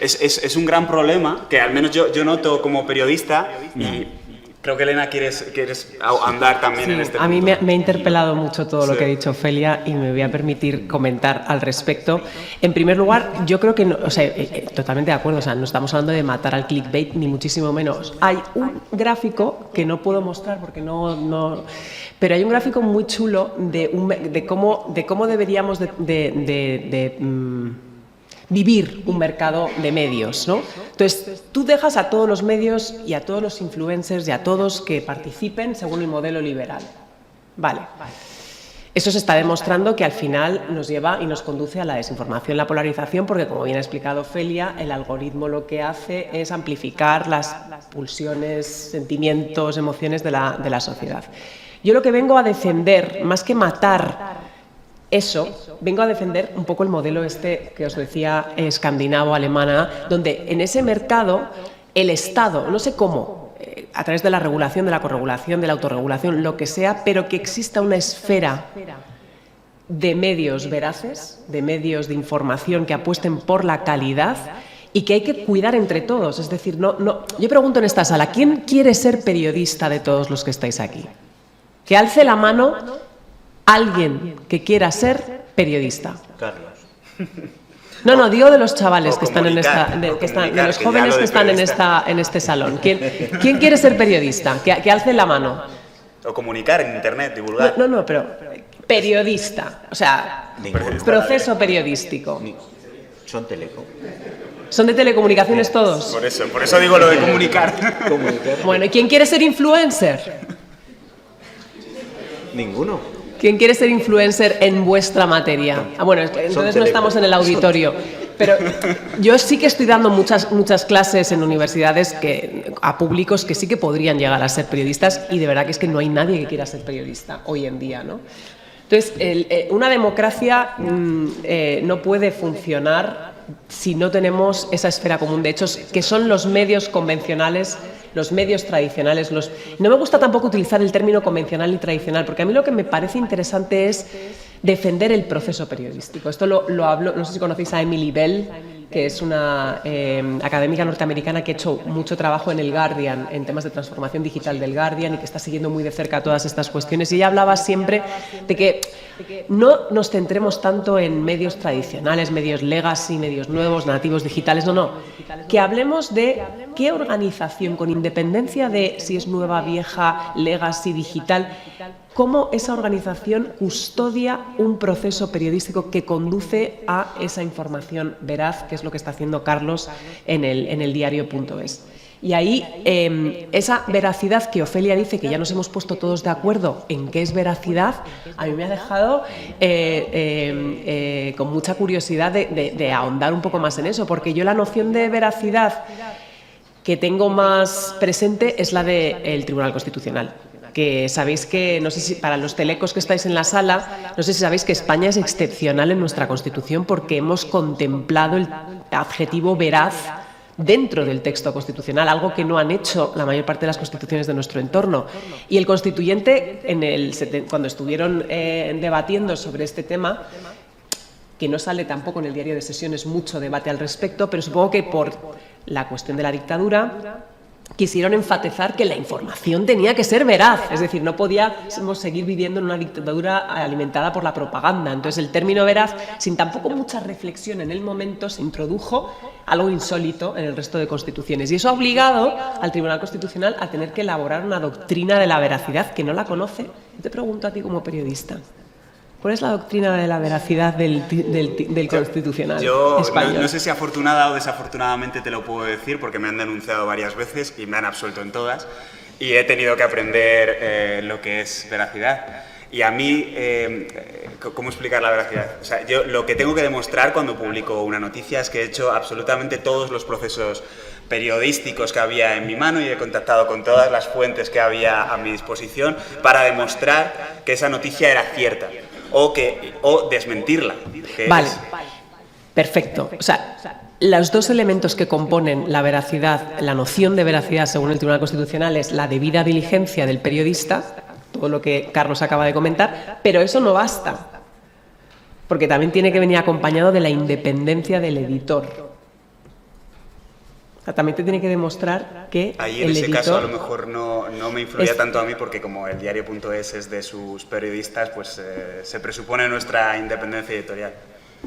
A: Es un gran problema que al menos yo noto como periodista, y creo que, Elena, quieres ahondar también en este punto.
C: A mí me ha interpelado mucho todo lo que ha dicho Ofelia y me voy a permitir comentar al respecto. En primer lugar, yo creo que, totalmente de acuerdo, no estamos hablando de matar al clickbait, ni muchísimo menos. Hay un gráfico que no puedo mostrar porque no pero hay un gráfico muy chulo de cómo deberíamos vivir un mercado de medios, ¿no? Entonces, tú dejas a todos los medios y a todos los influencers y a todos que participen según el modelo liberal. Vale. Eso se está demostrando que al final nos lleva y nos conduce a la desinformación, la polarización, porque, como bien ha explicado Ofelia, el algoritmo lo que hace es amplificar las pulsiones, sentimientos, emociones de la sociedad. Yo lo que vengo a defender, más que matar eso, vengo a defender un poco el modelo que os decía, escandinavo, alemana, donde en ese mercado el Estado, no sé cómo, a través de la regulación, de la corregulación, de la autorregulación, lo que sea, pero que exista una esfera de medios veraces, de medios de información que apuesten por la calidad y que hay que cuidar entre todos. Es decir, yo pregunto en esta sala, ¿quién quiere ser periodista de todos los que estáis aquí? Que alce la mano alguien que quiera ser periodista.
D: Carlos.
C: No, digo de los chavales que están de los
A: que
C: jóvenes
A: ya lo
C: que están
A: de
C: en este salón. ¿Quién quiere ser periodista? Que alce la mano.
A: O comunicar en internet, divulgar.
C: No, pero periodista. O sea, proceso periodístico.
D: Son teleco.
C: ¿Son de telecomunicaciones todos?
A: Por eso digo lo de comunicar.
C: Bueno, ¿y quién quiere ser influencer?
D: Ninguno.
C: ¿Quién quiere ser influencer en vuestra materia? Bueno, entonces no estamos en el auditorio. Pero yo sí que estoy dando muchas clases en universidades a públicos que sí que podrían llegar a ser periodistas, y de verdad que es que no hay nadie que quiera ser periodista hoy en día, ¿no? Entonces, una democracia no puede funcionar si no tenemos esa esfera común de hechos, que son los medios convencionales, los medios tradicionales. No me gusta tampoco utilizar el término convencional y tradicional, porque a mí lo que me parece interesante es defender el proceso periodístico. Esto lo hablo, no sé si conocéis a Emily Bell, que es una académica norteamericana que ha hecho mucho trabajo en el Guardian, en temas de transformación digital del Guardian, y que está siguiendo muy de cerca todas estas cuestiones. Y ella hablaba siempre de que no nos centremos tanto en medios tradicionales, medios legacy, medios nuevos, nativos digitales, que hablemos de qué organización, con independencia de si es nueva, vieja, legacy, digital, cómo esa organización custodia un proceso periodístico que conduce a esa información veraz, que es lo que está haciendo Carlos en el diario.es. Y ahí, esa veracidad que Ofelia dice, que ya nos hemos puesto todos de acuerdo en qué es veracidad, a mí me ha dejado con mucha curiosidad de ahondar un poco más en eso, porque yo la noción de veracidad que tengo más presente es la del Tribunal Constitucional. Que sabéis que, no sé si para los telecos que estáis en la sala, no sé si sabéis que España es excepcional en nuestra Constitución porque hemos contemplado el adjetivo veraz dentro del texto constitucional, algo que no han hecho la mayor parte de las constituciones de nuestro entorno. Y el constituyente, cuando estuvieron debatiendo sobre este tema, que no sale tampoco en el diario de sesiones mucho debate al respecto, pero supongo que por la cuestión de la dictadura quisieron enfatizar que la información tenía que ser veraz, es decir, no podíamos seguir viviendo en una dictadura alimentada por la propaganda. Entonces el término veraz, sin tampoco mucha reflexión en el momento, se introdujo algo insólito en el resto de constituciones, y eso ha obligado al Tribunal Constitucional a tener que elaborar una doctrina de la veracidad que no la conoce. Yo te pregunto a ti como periodista, ¿cuál es la doctrina de la veracidad del Constitucional español?
A: No sé si afortunada o desafortunadamente te lo puedo decir, porque me han denunciado varias veces y me han absuelto en todas, y he tenido que aprender lo que es veracidad. Y a mí, ¿cómo explicar la veracidad? O sea, yo lo que tengo que demostrar cuando publico una noticia es que he hecho absolutamente todos los procesos periodísticticos que había en mi mano y he contactado con todas las fuentes que había a mi disposición para demostrar que esa noticia era cierta o desmentirla.
C: Vale, perfecto. O sea, los dos elementos que componen la veracidad, la noción de veracidad según el Tribunal Constitucional es la debida diligencia del periodista, todo lo que Carlos acaba de comentar, pero eso no basta, porque también tiene que venir acompañado de la independencia del editor. O sea, también te tiene que demostrar que
A: ahí en ese caso a lo mejor no me influía tanto a mí, porque como el diario.es es de sus periodistas, pues se presupone nuestra independencia editorial.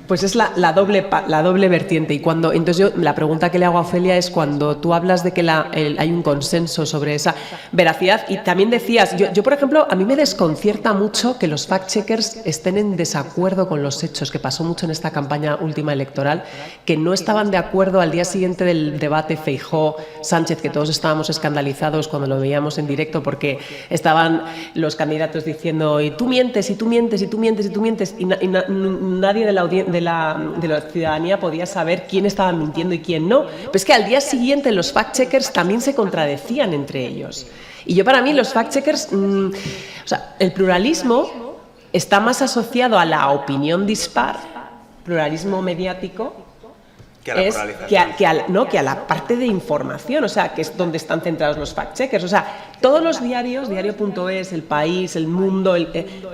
C: Pues es la doble vertiente. Y entonces yo, la pregunta que le hago a Ofelia es cuando tú hablas de que hay un consenso sobre esa veracidad, y también decías, yo por ejemplo, a mí me desconcierta mucho que los fact-checkers estén en desacuerdo con los hechos, que pasó mucho en esta campaña última electoral, que no estaban de acuerdo al día siguiente del debate Feijóo-Sánchez, que todos estábamos escandalizados cuando lo veíamos en directo, porque estaban los candidatos diciendo, y tú mientes, y tú mientes, y tú mientes, y tú mientes, y nadie de la audiencia de la ciudadanía podía saber quién estaba mintiendo y quién no. Pero es que al día siguiente los fact-checkers también se contradecían entre ellos. Y yo, para mí, los fact-checkers, o sea, el pluralismo está más asociado a la opinión dispar, pluralismo mediático,
A: que a la polarización.
C: que a la parte de información, o sea, que es donde están centrados los fact-checkers. O sea, todos los diarios, diario.es, El País, El Mundo,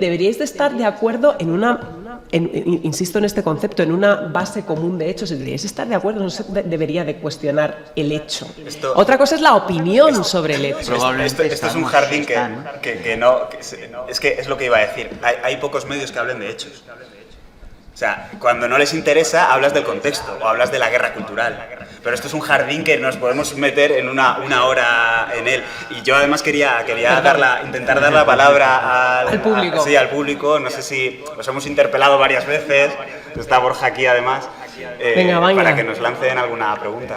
C: deberíais de estar de acuerdo insisto en este concepto, en una base común de hechos. Deberíais estar de acuerdo, no se debería de cuestionar el hecho. Otra cosa es la opinión sobre el hecho.
A: Esto es un jardín que no... Es que es lo que iba a decir. Hay pocos medios que hablen de hechos. O sea, cuando no les interesa, hablas del contexto o hablas de la guerra cultural. Pero esto es un jardín que nos podemos meter en una hora en él. Y yo además quería intentar dar la palabra al público. Sí, al público. No sé si os hemos interpelado varias veces. Está Borja aquí además.
C: Venga,
A: para que nos lancen alguna pregunta.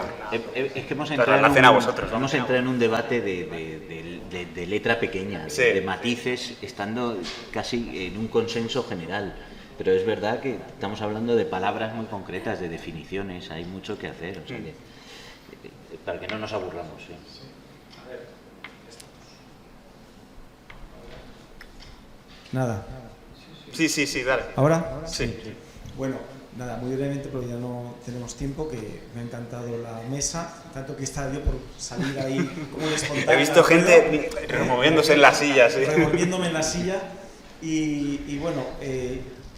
D: Es que hemos
A: entrado
D: en un debate de letra pequeña,
A: sí,
D: de matices, estando casi en un consenso general. Pero es verdad que estamos hablando de palabras muy concretas, de definiciones, hay mucho que hacer, o sea que, para que no nos aburramos. ¿Sí?
F: Nada.
A: Sí, dale.
F: ¿Ahora?
A: Sí.
F: Bueno, nada, muy brevemente porque ya no tenemos tiempo, que me ha encantado la mesa, tanto que estaba yo por salir ahí como espontáneo.
A: He visto gente removiéndose en la silla, sí.
F: Revolviéndome en la silla y bueno,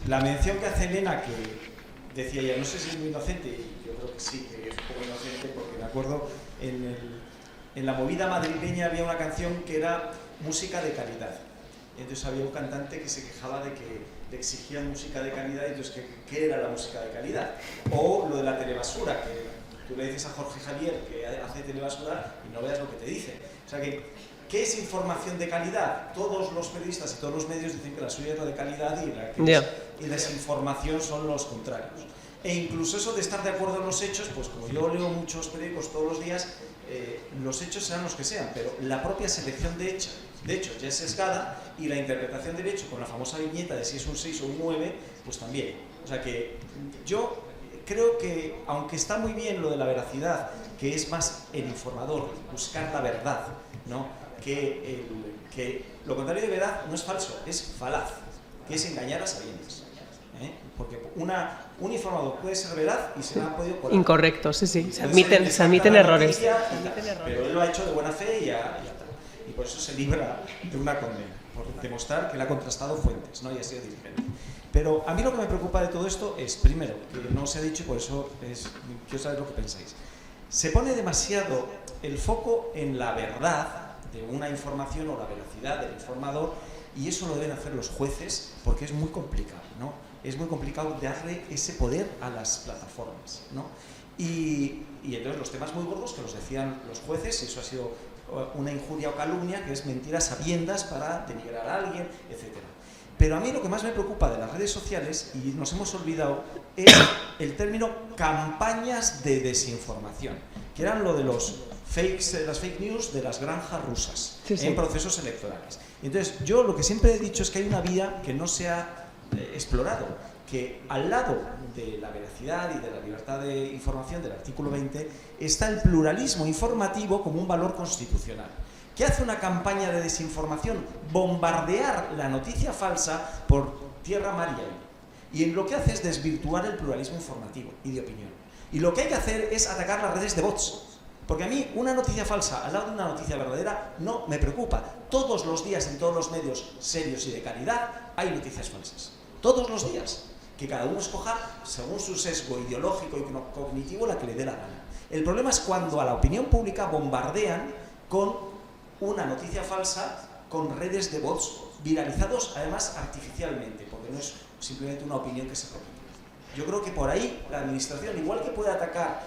F: la mención que hace Elena, que decía ella, no sé si es muy inocente, y yo creo que sí, que es un poco inocente, porque me acuerdo en la movida madrileña había una canción que era música de calidad. Entonces había un cantante que se quejaba de que le exigían música de calidad, y entonces ¿qué era la música de calidad? O lo de la telebasura, que tú le dices a Jorge Javier que hace telebasura y no veas lo que te dice. O sea que, ¿qué es información de calidad? Todos los periodistas y todos los medios dicen que la suya es la de calidad y la que es desinformación son los contrarios. E incluso eso de estar de acuerdo en los hechos, pues como yo leo muchos periódicos todos los días, los hechos serán los que sean, pero la propia selección de hechos ya es sesgada, y la interpretación del hecho con la famosa viñeta de si es un 6 o un 9, pues también. O sea que yo creo que, aunque está muy bien lo de la veracidad, que es más el informador, buscar la verdad, ¿no? Que lo contrario de verdad no es falso, es falaz, que es engañar a sabiendas. Porque un informador puede ser veraz y se le ha podido colar.
C: Incorrecto, sí, se admiten errores.
F: Pero él lo ha hecho de buena fe y ya está. Y por eso se libra de una condena, por demostrar que le ha contrastado fuentes, ¿no? Y ha sido diligente. Pero a mí lo que me preocupa de todo esto es, primero, que no se ha dicho y por eso quiero saber lo que pensáis. Se pone demasiado el foco en la verdad de una información o la veracidad del informador, y eso lo deben hacer los jueces porque es muy complicado, ¿no? Es muy complicado darle ese poder a las plataformas, ¿no? Y entonces los temas muy gordos que los decían los jueces, y eso ha sido una injuria o calumnia, que es mentir a sabiendas para denigrar a alguien, etc. Pero a mí lo que más me preocupa de las redes sociales, y nos hemos olvidado, es el término campañas de desinformación, que eran lo de los las fake news de las granjas rusas
C: Sí, sí.
F: en procesos electorales. Entonces, yo lo que siempre he dicho es que hay una vía que no se ha explorado, que al lado de la veracidad y de la libertad de información del artículo 20 está el pluralismo informativo como un valor constitucional. ¿Qué hace una campaña de desinformación? Bombardear la noticia falsa por tierra, mar y aire. Y lo que hace es desvirtuar el pluralismo informativo y de opinión. Y lo que hay que hacer es atacar las redes de bots. Porque a mí una noticia falsa al lado de una noticia verdadera no me preocupa. Todos los días en todos los medios serios y de calidad hay noticias falsas. Todos los días. Que cada uno escoja según su sesgo ideológico y cognitivo la que le dé la gana. El problema es cuando a la opinión pública bombardean con una noticia falsa con redes de bots viralizados además artificialmente, porque no es simplemente una opinión que se propone. Yo creo que por ahí la administración, igual que puede atacar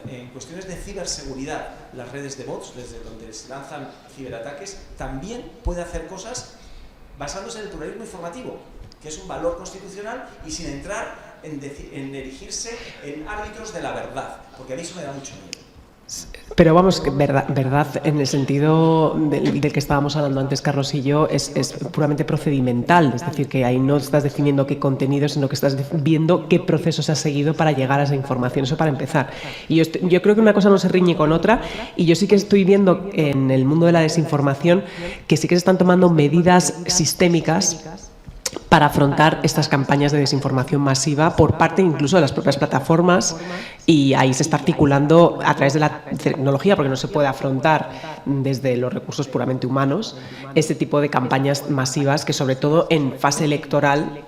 F: en cuestiones de ciberseguridad las redes de bots, desde donde se lanzan ciberataques, también puede hacer cosas basándose en el pluralismo informativo, que es un valor constitucional, y sin entrar en erigirse en árbitros de la verdad, porque a mí eso me da mucho miedo.
C: Pero vamos, que verdad en el sentido del que estábamos hablando antes, Carlos y yo, es puramente procedimental. Es decir, que ahí no estás definiendo qué contenido, sino que estás viendo qué proceso se ha seguido para llegar a esa información. Eso para empezar. Y yo creo que una cosa no se riñe con otra, y yo sí que estoy viendo en el mundo de la desinformación que sí que se están tomando medidas sistémicas para afrontar estas campañas de desinformación masiva por parte incluso de las propias plataformas, y ahí se está articulando a través de la tecnología, porque no se puede afrontar desde los recursos puramente humanos este tipo de campañas masivas que, sobre todo en fase electoral,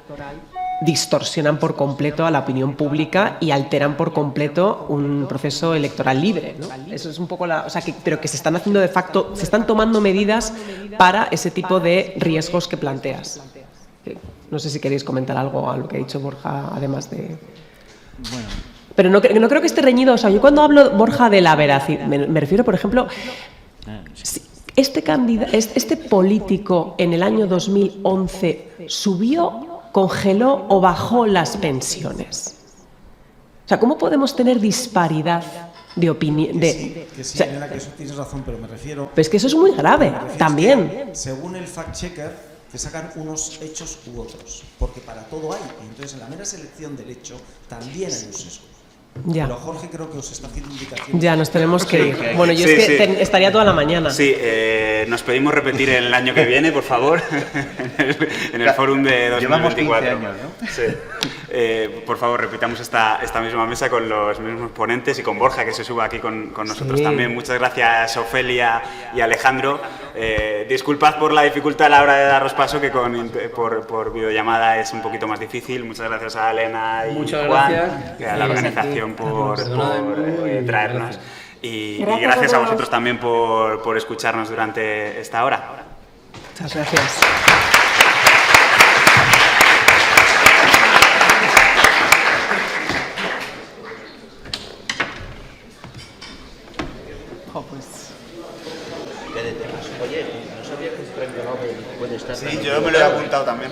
C: distorsionan por completo a la opinión pública y alteran por completo un proceso electoral libre, ¿no? Eso es un poco pero que se están haciendo de facto, se están tomando medidas para ese tipo de riesgos que planteas. No sé si queréis comentar algo a lo que ha dicho Borja, además de...
D: Bueno.
C: Pero no creo que esté reñido. O sea, yo cuando hablo, Borja, de la veracidad, me refiero, por ejemplo, si este político en el año 2011 subió, congeló o bajó las pensiones. O sea, ¿cómo podemos tener disparidad de opinión?
F: Que sí, Elena, que eso tienes razón, pero me refiero...
C: Pero es que eso es muy grave, también.
F: Según el fact-checker, te sacan unos hechos u otros, porque para todo hay. Entonces, en la mera selección del hecho también hay un sesgo.
C: Ya.
F: Pero Jorge creo que os está haciendo indicaciones.
C: Ya, nos tenemos que ir. Bueno, yo es que estaría toda la mañana.
A: Sí, nos pedimos repetir el año que viene, por favor, en el fórum de 2024.
D: Llevamos 15 años, ¿no?
A: Sí. Por favor, repitamos esta misma mesa con los mismos ponentes y con Borja, que se suba aquí con nosotros también. Muchas gracias, Ofelia y Alejandro. Disculpad por la dificultad a la hora de daros paso, que por videollamada es un poquito más difícil. Muchas gracias a Elena y Juan, y a la organización por traernos. Y gracias a vosotros también por escucharnos durante esta hora.
C: Muchas gracias.
D: Oye, no sabía que el premio Nobel puede estar...
A: Sí, yo me lo he apuntado también.